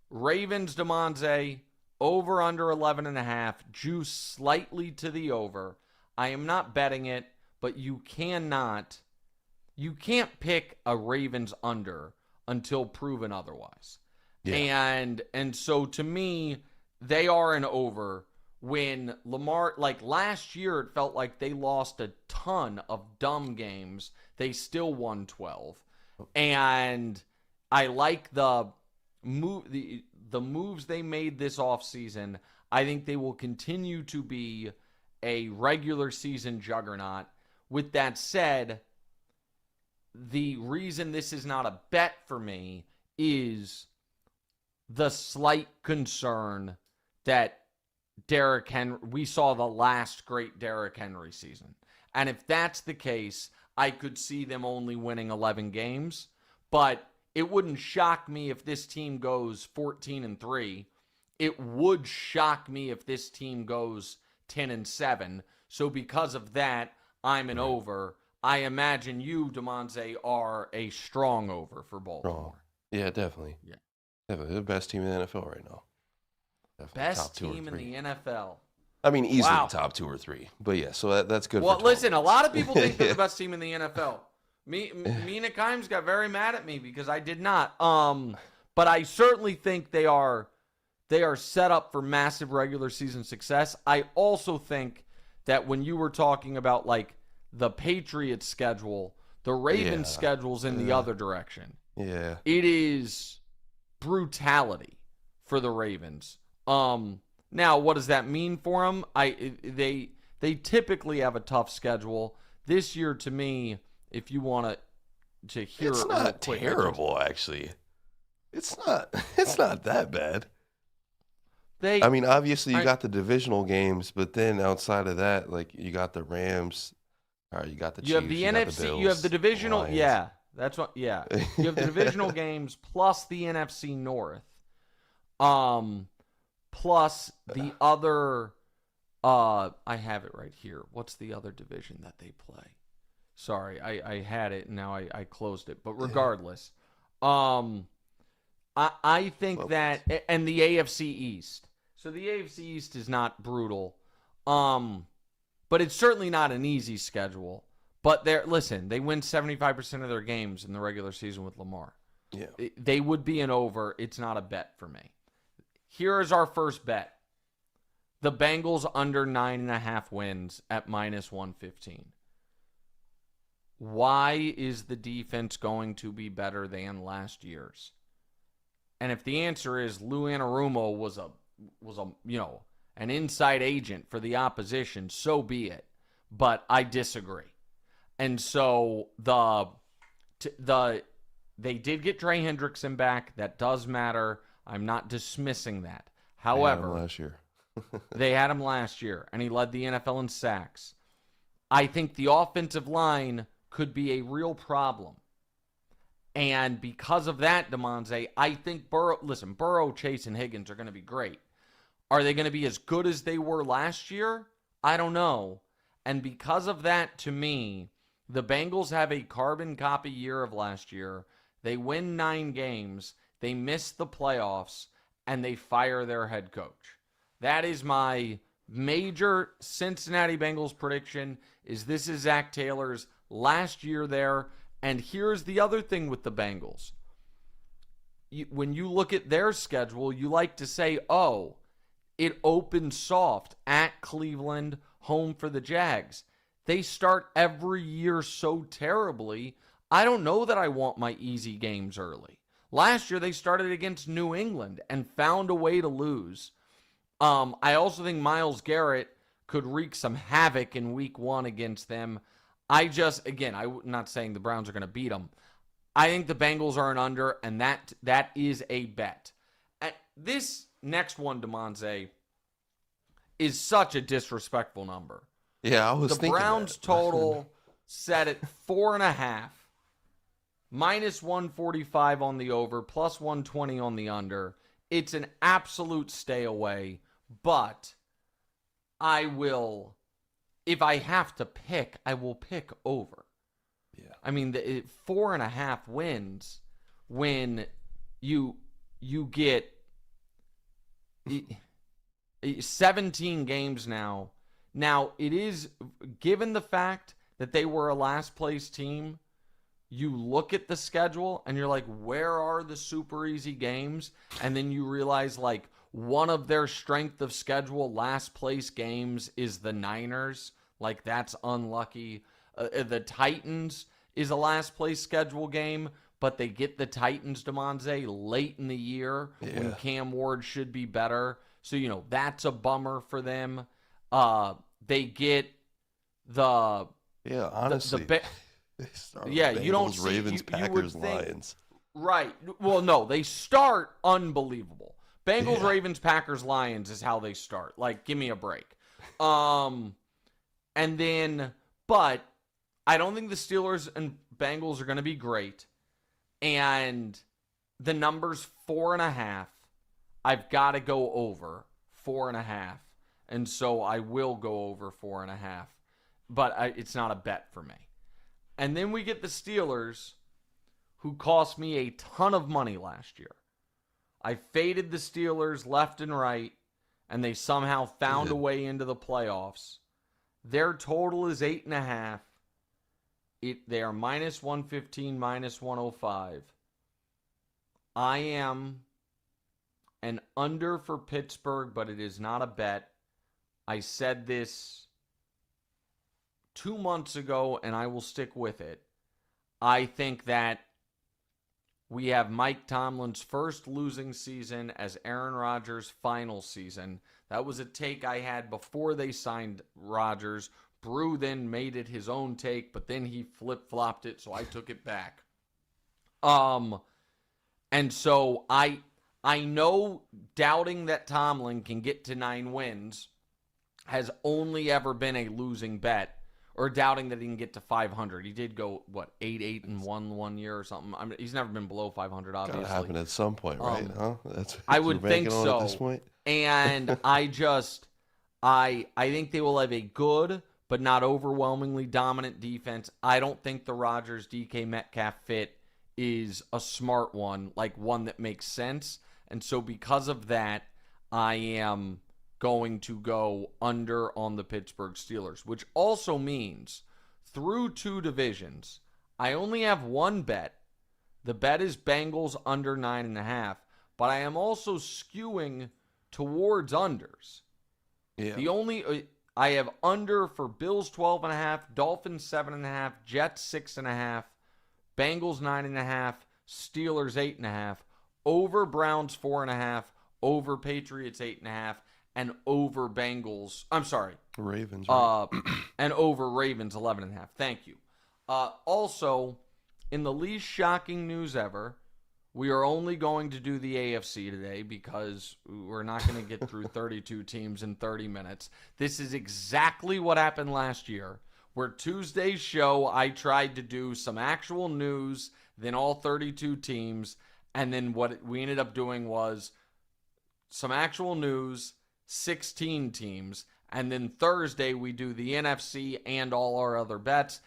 Ravens, DeMonze, over under 11.5, juice slightly to the over. I am not betting it, but you can't pick a Ravens under until proven otherwise. Yeah. And so to me, they are an over. When Lamar, like last year, it felt like they lost a ton of dumb games. They still won 12. And I like the moves they made this offseason. I think they will continue to be a regular season juggernaut. With that said, the reason this is not a bet for me is the slight concern that Derrick Henry, we saw the last great Derrick Henry season. And if that's the case, I could see them only winning 11 games. But it wouldn't shock me if this team goes 14-3. It would shock me if this team goes 10-7. So because of that, I'm an over. I imagine you, DeMonze, are a strong over for Baltimore. Yeah, definitely. Yeah. Definitely the best team in the NFL right now. Definitely best team in the NFL. I mean, easily top 2 or 3. But yeah, so that's good. Well, listen, a lot of people think they're the best team in the NFL. Mina Kimes got very mad at me because I did not. But I certainly think they are set up for massive regular season success. I also think that when you were talking about like the Patriots schedule, the Ravens schedule's in the other direction. Yeah. It is brutality for the Ravens. Now, what does that mean for them? They typically have a tough schedule. This year, to me, if you want to hear it's it not terrible, actually. It's not that bad. I mean, obviously you got the divisional games, but then outside of that, like you got the Rams, you got the Chiefs, you have the NFC, the Bills, you have the divisional, the that's what, you have the divisional games plus the NFC North, plus the other, I have it right here. What's the other division that they play? Sorry, I had it and now I closed it. But regardless, I think that, and the AFC East. So the AFC East is not brutal, but it's certainly not an easy schedule. But they win 75% of their games in the regular season with Lamar. Yeah, they would be an over. It's not a bet for me. Here is our first bet: the Bengals under 9.5 wins at -115. Why is the defense going to be better than last year's? And if the answer is Lou Anarumo was an inside agent for the opposition, so be it. But I disagree. And so they did get Trey Hendrickson back. That does matter. I'm not dismissing that. However, last year. they had him last year, and he led the NFL in sacks. I think the offensive line could be a real problem. And because of that, DeMonze, I think Burrow, Chase, and Higgins are going to be great. Are they going to be as good as they were last year? I don't know. And because of that, to me, the Bengals have a carbon copy year of last year. They win 9 games. They miss the playoffs. and they fire their head coach. That is my major Cincinnati Bengals prediction. This is Zach Taylor's last year there. And here's the other thing with the Bengals. When you look at their schedule, you like to say, oh, it opens soft at Cleveland, home for the Jags. They start every year so terribly. I don't know that I want my easy games early. Last year, they started against New England and found a way to lose. I also think Myles Garrett could wreak some havoc in week 1 against them. I'm not saying the Browns are going to beat them. I think the Bengals are an under, and that is a bet. This next one, DeMonze, is such a disrespectful number. Yeah, I was thinking the Browns that. Total set at 4.5, minus 145 on the over, plus 120 on the under. It's an absolute stay away, but if I have to pick, I will pick over. Yeah. I mean, 4.5 wins when you get 17 games now. Now, it is, given the fact that they were a last place team, you look at the schedule and you're like, where are the super easy games? And then you realize, like, one of their strength of schedule last place games is the Niners. Like, that's unlucky. The Titans is a last place schedule game, but they get the Titans, DeMonze, late in the year when Cam Ward should be better. So, that's a bummer for them. They get the... Yeah, honestly. You don't see... Ravens, Packers, Lions. Right. Well, no, they start unbelievable. Bengals, Ravens, Packers, Lions is how they start. Like, give me a break. And then... But I don't think the Steelers and Bengals are going to be great. And the number's 4.5. I've got to go over 4.5. And so I will go over 4.5. But it's not a bet for me. And then we get the Steelers, who cost me a ton of money last year. I faded the Steelers left and right, and they somehow found a way into the playoffs. Their total is 8.5. They are minus 115, minus 105. I am an under for Pittsburgh, but it is not a bet. I said this 2 months ago, and I will stick with it. I think that we have Mike Tomlin's first losing season as Aaron Rodgers' final season. That was a take I had before they signed Rodgers. Brew then made it his own take, but then he flip-flopped it, so I took it back. And so I know doubting that Tomlin can get to 9 wins has only ever been a losing bet, or doubting that he can get to 500. He did go, 8-1 one year or something. I mean, he's never been below 500, obviously. Gotta happen at some point, right? That's I would think so. At this point. And I think they will have a good but not overwhelmingly dominant defense. I don't think the Rodgers DK Metcalf fit is a smart one, like one that makes sense. And so because of that, I am going to go under on the Pittsburgh Steelers, which also means through 2 divisions, I only have one bet. The bet is Bengals under 9.5, but I am also skewing towards unders. Yeah. I have under for Bills 12.5, Dolphins 7.5, Jets 6.5, Bengals 9.5, Steelers 8.5, over Browns 4.5, over Patriots 8.5, and over Bengals. I'm sorry, Ravens. Right? And over Ravens 11.5. Thank you. Also, in the least shocking news ever, we are only going to do the AFC today because we're not going to get through 32 teams in 30 minutes. This is exactly what happened last year, where Tuesday's show, I tried to do some actual news, then all 32 teams, and then what we ended up doing was some actual news, 16 teams, and then Thursday we do the NFC and all our other bets.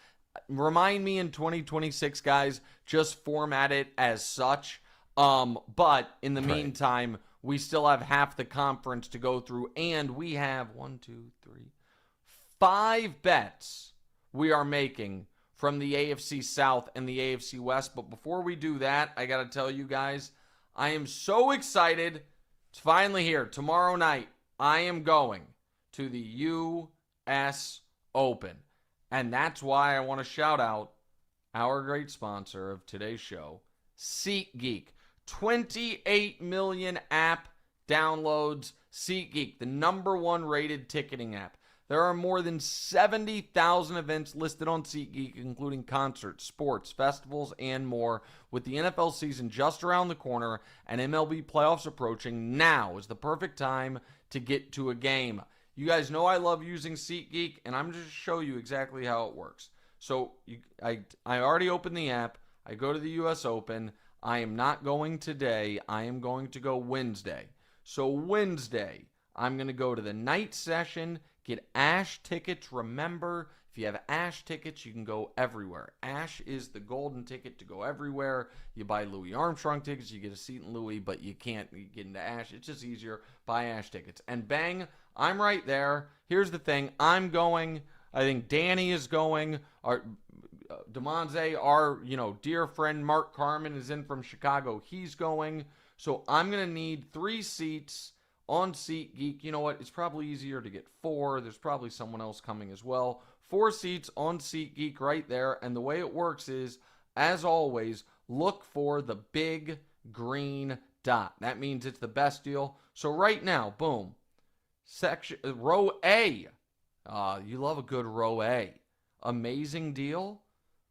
Remind me in 2026, guys, just format it as such. But in the meantime, We still have half the conference to go through, and we have 5 bets we are making from the AFC South and the AFC West. But before we do that, I got to tell you guys, I am so excited. It's finally here. Tomorrow night, I am going to the U.S. Open. And that's why I want to shout out our great sponsor of today's show, SeatGeek. 28 million app downloads. SeatGeek, the #1 rated ticketing app. There are more than 70,000 events listed on SeatGeek, including concerts, sports, festivals, and more. With the NFL season just around the corner and MLB playoffs approaching, now is the perfect time to get to a game. You guys know I love using SeatGeek, and I'm just to show you exactly how it works. So I already opened the app. I go to the U.S. Open. I am not going today. I am going to go Wednesday. So Wednesday, I'm going to go to the night session, get Ash tickets. Remember, if you have Ash tickets, you can go everywhere. Ash is the golden ticket to go everywhere. You buy Louis Armstrong tickets, you get a seat in Louis, but you can't get into Ash. It's just easier. Buy Ash tickets. And bang, I'm right there. Here's the thing. I'm going. I think Danny is going. Demonze, our dear friend Mark Carmen is in from Chicago. He's going. So I'm going to need 3 seats on SeatGeek. You know what? It's probably easier to get 4. There's probably someone else coming as well. 4 seats on SeatGeek right there. And the way it works is, as always, look for the big green dot. That means it's the best deal. So right now, boom. Row A. You love a good row A. Amazing deal.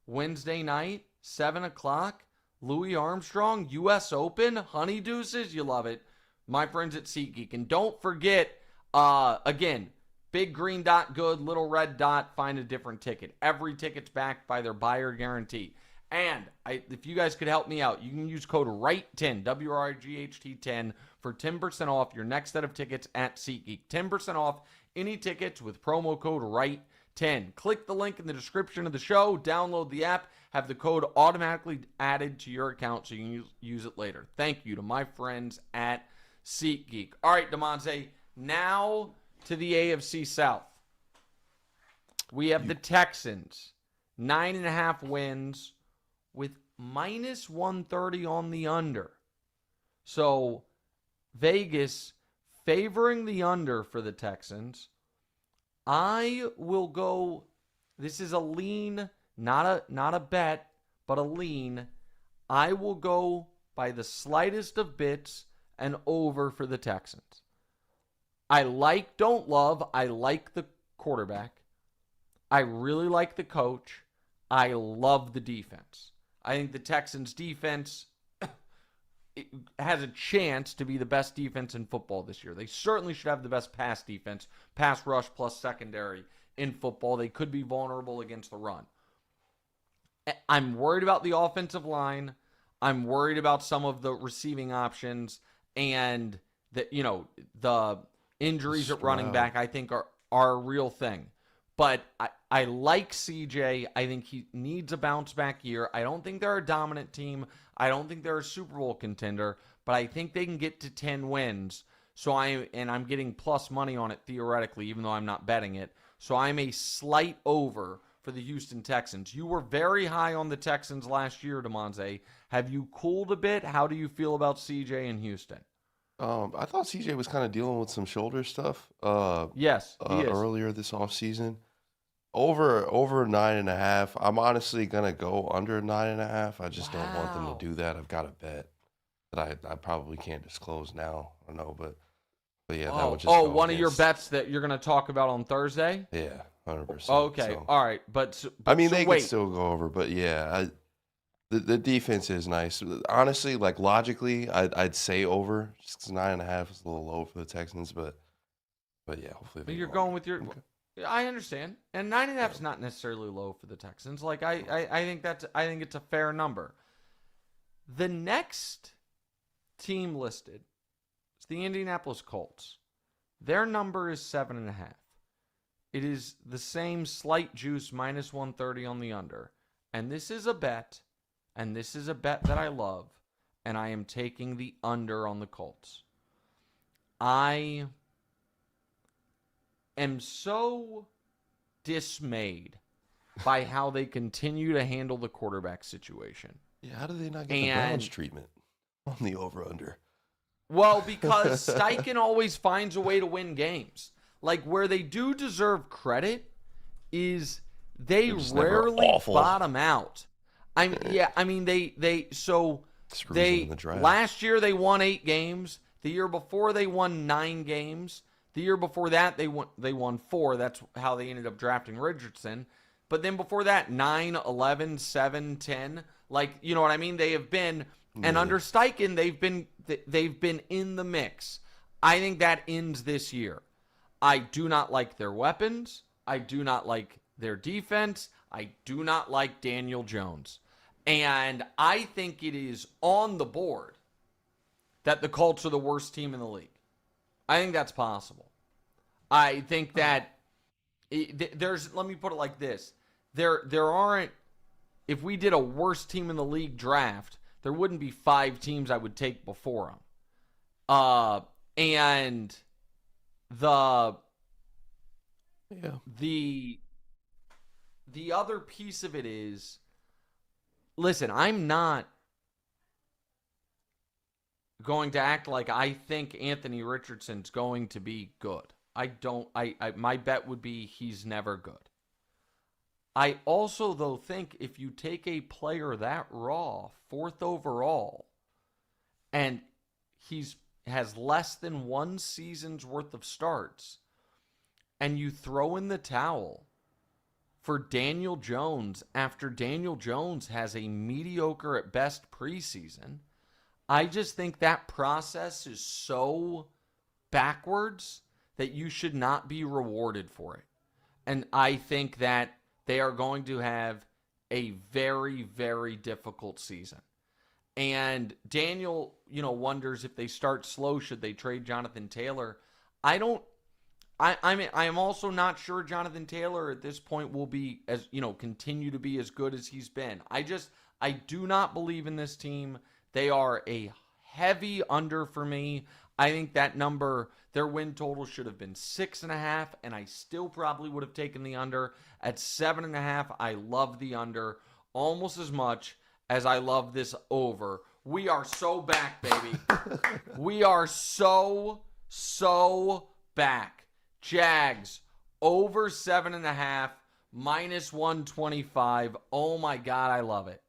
Wednesday night, 7 o'clock. Louis Armstrong, U.S. Open, Honey Deuces. You love it. My friends at SeatGeek. And don't forget, again, big green dot good, little red dot, find a different ticket. Every ticket's backed by their buyer guarantee. And if you guys could help me out, you can use code WRIGHT10, WRIGHT 10, for 10% off your next set of tickets at SeatGeek. 10% off any tickets with promo code WRIGHT10. Click the link in the description of the show, download the app, have the code automatically added to your account so you can use it later. Thank you to my friends at SeatGeek. All right, Demonte, now to the AFC South. We have the Texans, 9.5 wins with minus 130 on the under. So Vegas favoring the under for the Texans. I will go, this is a lean, not a bet, but a lean. I will go by the slightest of bits and over for the Texans. I like the quarterback. I really like the coach. I love the defense. I think the Texans defense has a chance to be the best defense in football this year. They certainly should have the best pass defense, pass rush plus secondary in football. They could be vulnerable against the run. I'm worried about the offensive line. I'm worried about some of the receiving options, and the injuries at running back I think are a real thing. But I like CJ. I think he needs a bounce back year. I don't think they're a dominant team. I don't think they're a Super Bowl contender, but I think they can get to 10 wins. So I'm getting plus money on it theoretically, even though I'm not betting it. So I'm a slight over for the Houston Texans. You were very high on the Texans last year, Demonze. Have you cooled a bit? How do you feel about CJ in Houston? I thought CJ was kind of dealing with some shoulder stuff. Yes, he is. Earlier this offseason. Over 9.5. I'm honestly gonna go under 9.5. I just don't want them to do that. I've got a bet that I probably can't disclose now. I don't know, but yeah, that would just go one of your bets that you're gonna talk about on Thursday. Yeah, 100%. Okay, so. all right, but I mean, they could still go over, but yeah, the defense is nice. Honestly, like logically, I'd say over. Just 'cause 9.5 is a little low for the Texans, but yeah, hopefully. But you're going with your. Okay. I understand, and 9.5 is not necessarily low for the Texans. Like I think it's a fair number. The next team listed is the Indianapolis Colts. Their number is 7.5. It is the same slight juice, minus 130 on the under, and this is a bet, and this is a bet that I love, and I am taking the under on the Colts. I am so dismayed by how they continue to handle the quarterback situation. Yeah, how do they not get the Browns treatment on the over-under? Well, because Steichen always finds a way to win games. Like, where they do deserve credit is they rarely bottom out. Last year they won 8 games. The year before they won 9 games. The year before that they won 4. That's how they ended up drafting Richardson. But then before that, 9, 11, 7, 10. Like, you know what I mean? They have been, and under Steichen, they've been in the mix. I think that ends this year. I do not like their weapons. I do not like their defense. I do not like Daniel Jones. And I think it is on the board that the Colts are the worst team in the league. I think that's possible. I think that let me put it like this. There aren't, if we did a worst team in the league draft, there wouldn't be 5 teams I would take before them. And the other piece of it is, listen, I'm not going to act like I think Anthony Richardson's going to be good. My bet would be he's never good. I also, though, think if you take a player that raw, 4th overall, and has less than 1 season's worth of starts, and you throw in the towel for Daniel Jones after Daniel Jones has a mediocre at best preseason, I just think that process is so backwards that you should not be rewarded for it. And I think that they are going to have a very, very difficult season. And Daniel, wonders if they start slow, should they trade Jonathan Taylor? I am also not sure Jonathan Taylor at this point will be continue to be as good as he's been. I do not believe in this team. They are a heavy under for me. I think that number, their win total should have been 6.5, and I still probably would have taken the under. At 7.5, I love the under almost as much as I love this over. We are so back, baby. We are so back. Jags, over 7.5, minus 125. Oh, my God, I love it.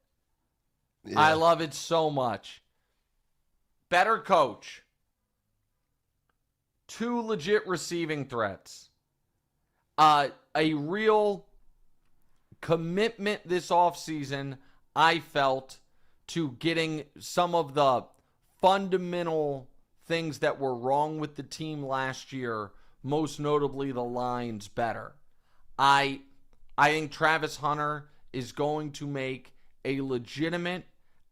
Yeah. I love it so much. Better coach. 2 legit receiving threats. A real commitment this offseason, I felt, to getting some of the fundamental things that were wrong with the team last year, most notably the lines, better. I think Travis Hunter is going to make a legitimate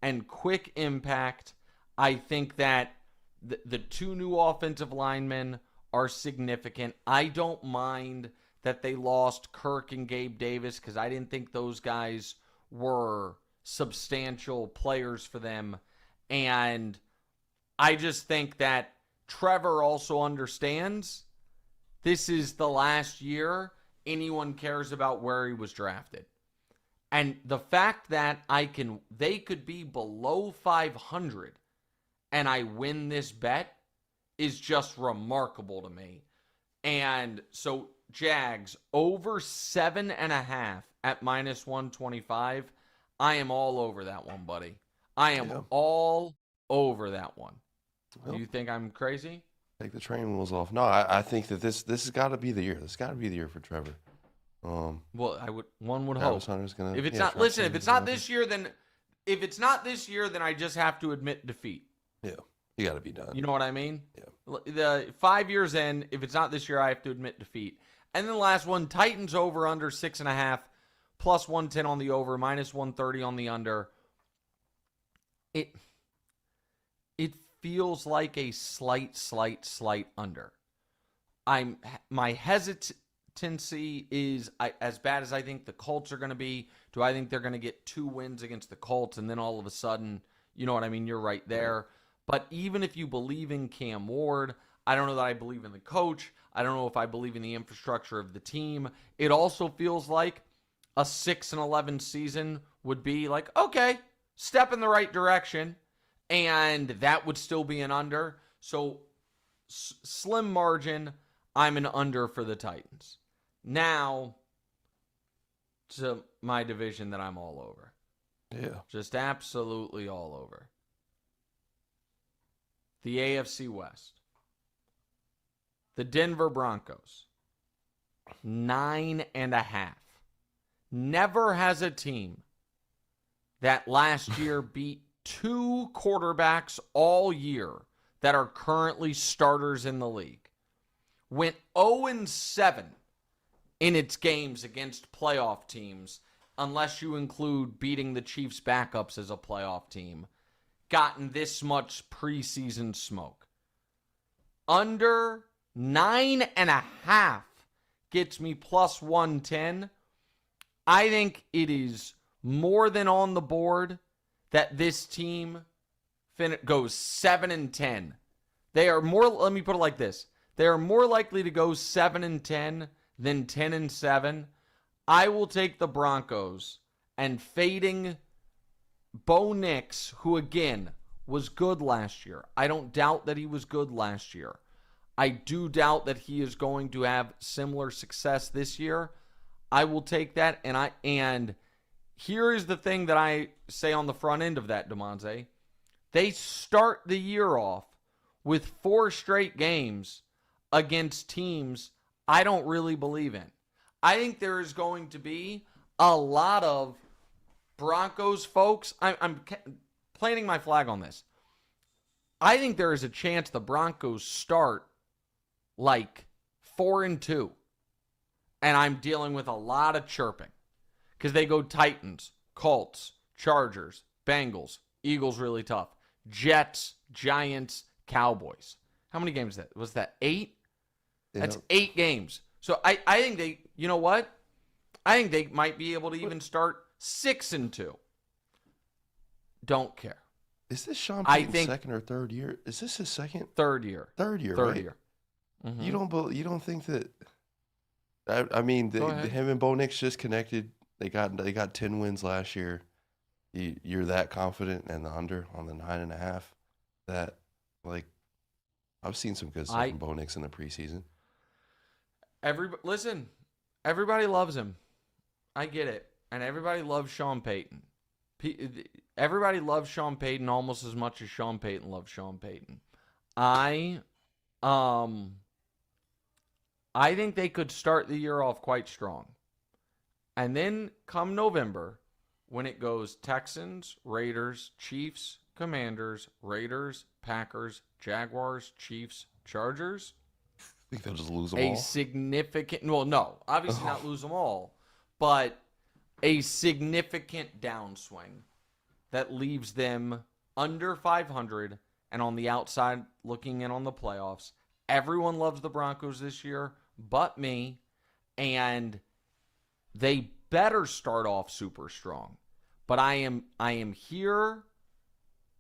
and quick impact. I think that the 2 new offensive linemen are significant. I don't mind that they lost Kirk and Gabe Davis because I didn't think those guys were substantial players for them. And I just think that Trevor also understands this is the last year anyone cares about where he was drafted. And the fact that they could be below 500 and I win this bet is just remarkable to me. And so Jags over 7.5 at minus 125. I am all over that one, buddy. I am all over that one. Well, do you think I'm crazy? Take the train wheels off. No, I think that this has got to be the year. This has got to be the year for Trevor. Well, one would hope. Gonna, if it's not, listen, if it's not this year, then I just have to admit defeat. Yeah, you got to be done. You know what I mean? Yeah. The 5 years in, if it's not this year, I have to admit defeat. And then the last one, Titans over under 6.5, plus 110 on the over, minus 130 on the under. It feels like a slight under. My hesitancy is as bad as I think the Colts are going to be. Do I think they're going to get 2 wins against the Colts and then all of a sudden, you know what I mean? You're right there. But even if you believe in Cam Ward, I don't know that I believe in the coach. I don't know if I believe in the infrastructure of the team. It also feels like a 6-11 season would be like, okay, step in the right direction, and that would still be an under. So slim margin, I'm an under for the Titans. Now to my division that I'm all over. Yeah. Just absolutely all over. The AFC West. The Denver Broncos. 9.5. Never has a team that last year beat 2 quarterbacks all year that are currently starters in the league. Went 0-7 in its games against playoff teams, unless you include beating the Chiefs' backups as a playoff team. Gotten this much preseason smoke. Under 9.5 gets me plus 110. I think it is more than on the board that this team goes 7-10. They are more, let me put it like this. They are more likely to go 7-10 than 10-7. I will take the Broncos, and fading Bo Nix, who again was good last year. I don't doubt that he was good last year. I do doubt that he is going to have similar success this year. I will take that, and here is the thing that I say on the front end of that, DeMonze. They start the year off with 4 straight games against teams I don't really believe in. I think there is going to be a lot of Broncos folks. I'm planting my flag on this. I think there is a chance the Broncos start like 4-2. And I'm dealing with a lot of chirping. Because they go Titans, Colts, Chargers, Bengals, Eagles really tough, Jets, Giants, Cowboys. How many games was that? 8? Yeah. That's 8 games. So I think they, you know what? I think they might be able to even start 6-2. Don't care. Is this Sean Payton's second or third year? Is this his second? Third year. Third year, Third right? year. Mm-hmm. You don't think that? I mean, him and Bo Nix just connected. They got 10 wins last year. You're that confident and the under on the 9.5 that, like, I've seen some good stuff from Bo Nix in the preseason. Everybody loves him. I get it. And everybody loves Sean Payton. Everybody loves Sean Payton almost as much as Sean Payton loves Sean Payton. I think they could start the year off quite strong. And then come November, when it goes Texans, Raiders, Chiefs, Commanders, Raiders, Packers, Jaguars, Chiefs, Chargers. I think they'll just lose them all. A significant, well, no, obviously not lose them all, but a significant downswing that leaves them under 500 and on the outside looking in on the playoffs. Everyone loves the Broncos this year but me, and they better start off super strong. But I am here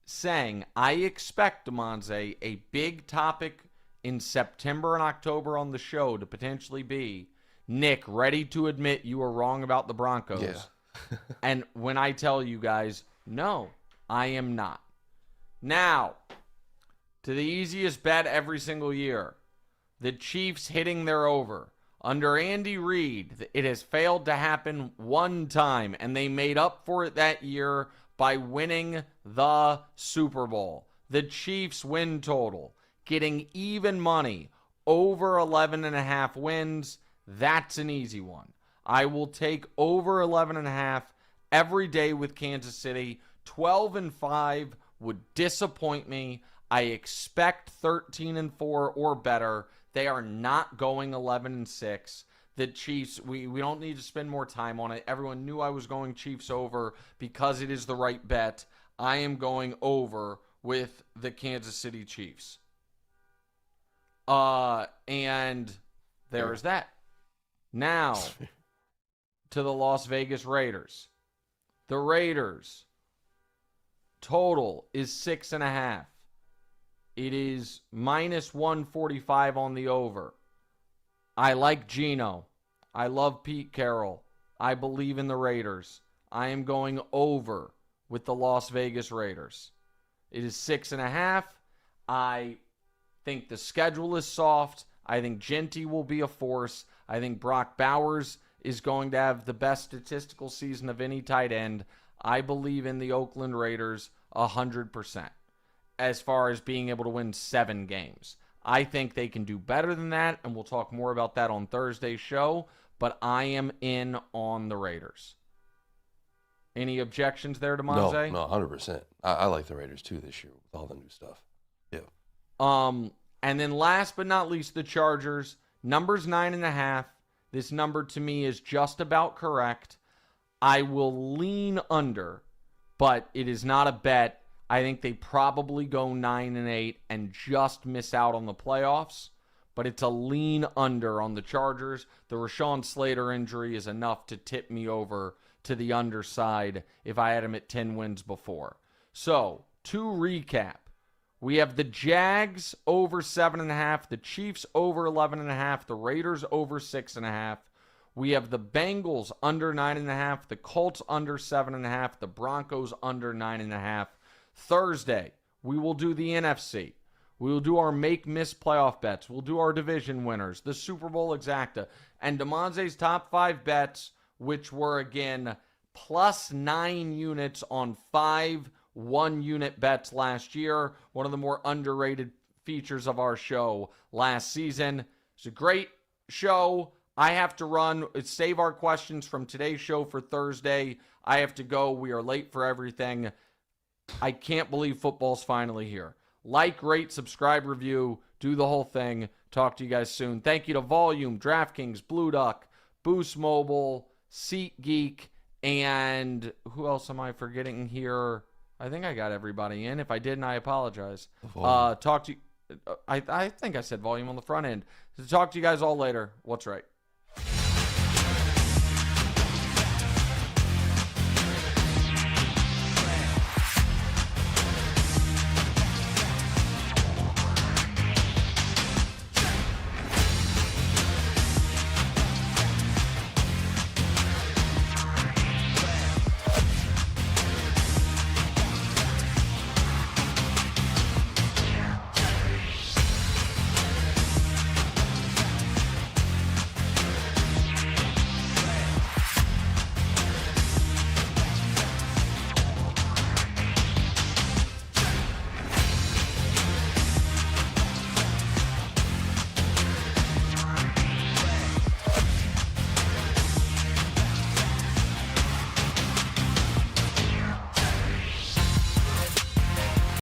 saying I expect, DeMonze, a big topic in September and October on the show to potentially be, Nick, ready to admit you were wrong about the Broncos. Yeah. And when I tell you guys, no, I am not. Now, to the easiest bet every single year, the Chiefs hitting their over. Under Andy Reid, it has failed to happen one time, and they made up for it that year by winning the Super Bowl. The Chiefs win total, getting even money, over 11.5 wins. That's an easy one. I will take over 11.5 every day with Kansas City. 12-5 would disappoint me. I expect 13-4 or better. They are not going 11-6. The Chiefs, we don't need to spend more time on it. Everyone knew I was going Chiefs over because it is the right bet. I am going over with the Kansas City Chiefs. And there's that. Now, to the Las Vegas Raiders. The Raiders total is 6.5. It is minus 145 on the over. I like Geno. I love Pete Carroll. I believe in the Raiders. I am going over with the Las Vegas Raiders. It is 6.5. I think the schedule is soft. I think Genty will be a force. I think Brock Bowers is going to have the best statistical season of any tight end. I believe in the Oakland Raiders 100% as far as being able to win 7 games. I think they can do better than that, and we'll talk more about that on Thursday's show, but I am in on the Raiders. Any objections there, DeMonte? No, 100%. I like the Raiders too this year with all the new stuff. Yeah. And then last but not least, the Chargers. Number's 9.5. This number to me is just about correct. I will lean under, but it is not a bet. I think they probably go 9-8 and just miss out on the playoffs. But it's a lean under on the Chargers. The Rashawn Slater injury is enough to tip me over to the underside if I had him at 10 wins before. So, to recap, we have the Jags over 7.5, the Chiefs over 11.5, the Raiders over 6.5. We have the Bengals under 9.5, the Colts under 7.5, the Broncos under 9.5. Thursday, we will do the NFC. We will do our make-miss playoff bets. We'll do our division winners, the Super Bowl exacta, and DeMonte's top 5 bets, which were, again, plus 9 units on 5 one-unit bets last year. One of the more underrated features of our show last season. It's a great show. I have to run. Save our questions from today's show for Thursday. I have to go. We are late for everything. I can't believe football's finally here. Like, rate, subscribe, review, do the whole thing. Talk to you guys soon. Thank you to Volume, DraftKings, Blue Duck, Boost Mobile, SeatGeek, and who else am I forgetting here? I think I got everybody in. If I didn't, I apologize. Talk to you. I think I said Volume on the front end. Talk to you guys all later. What's right?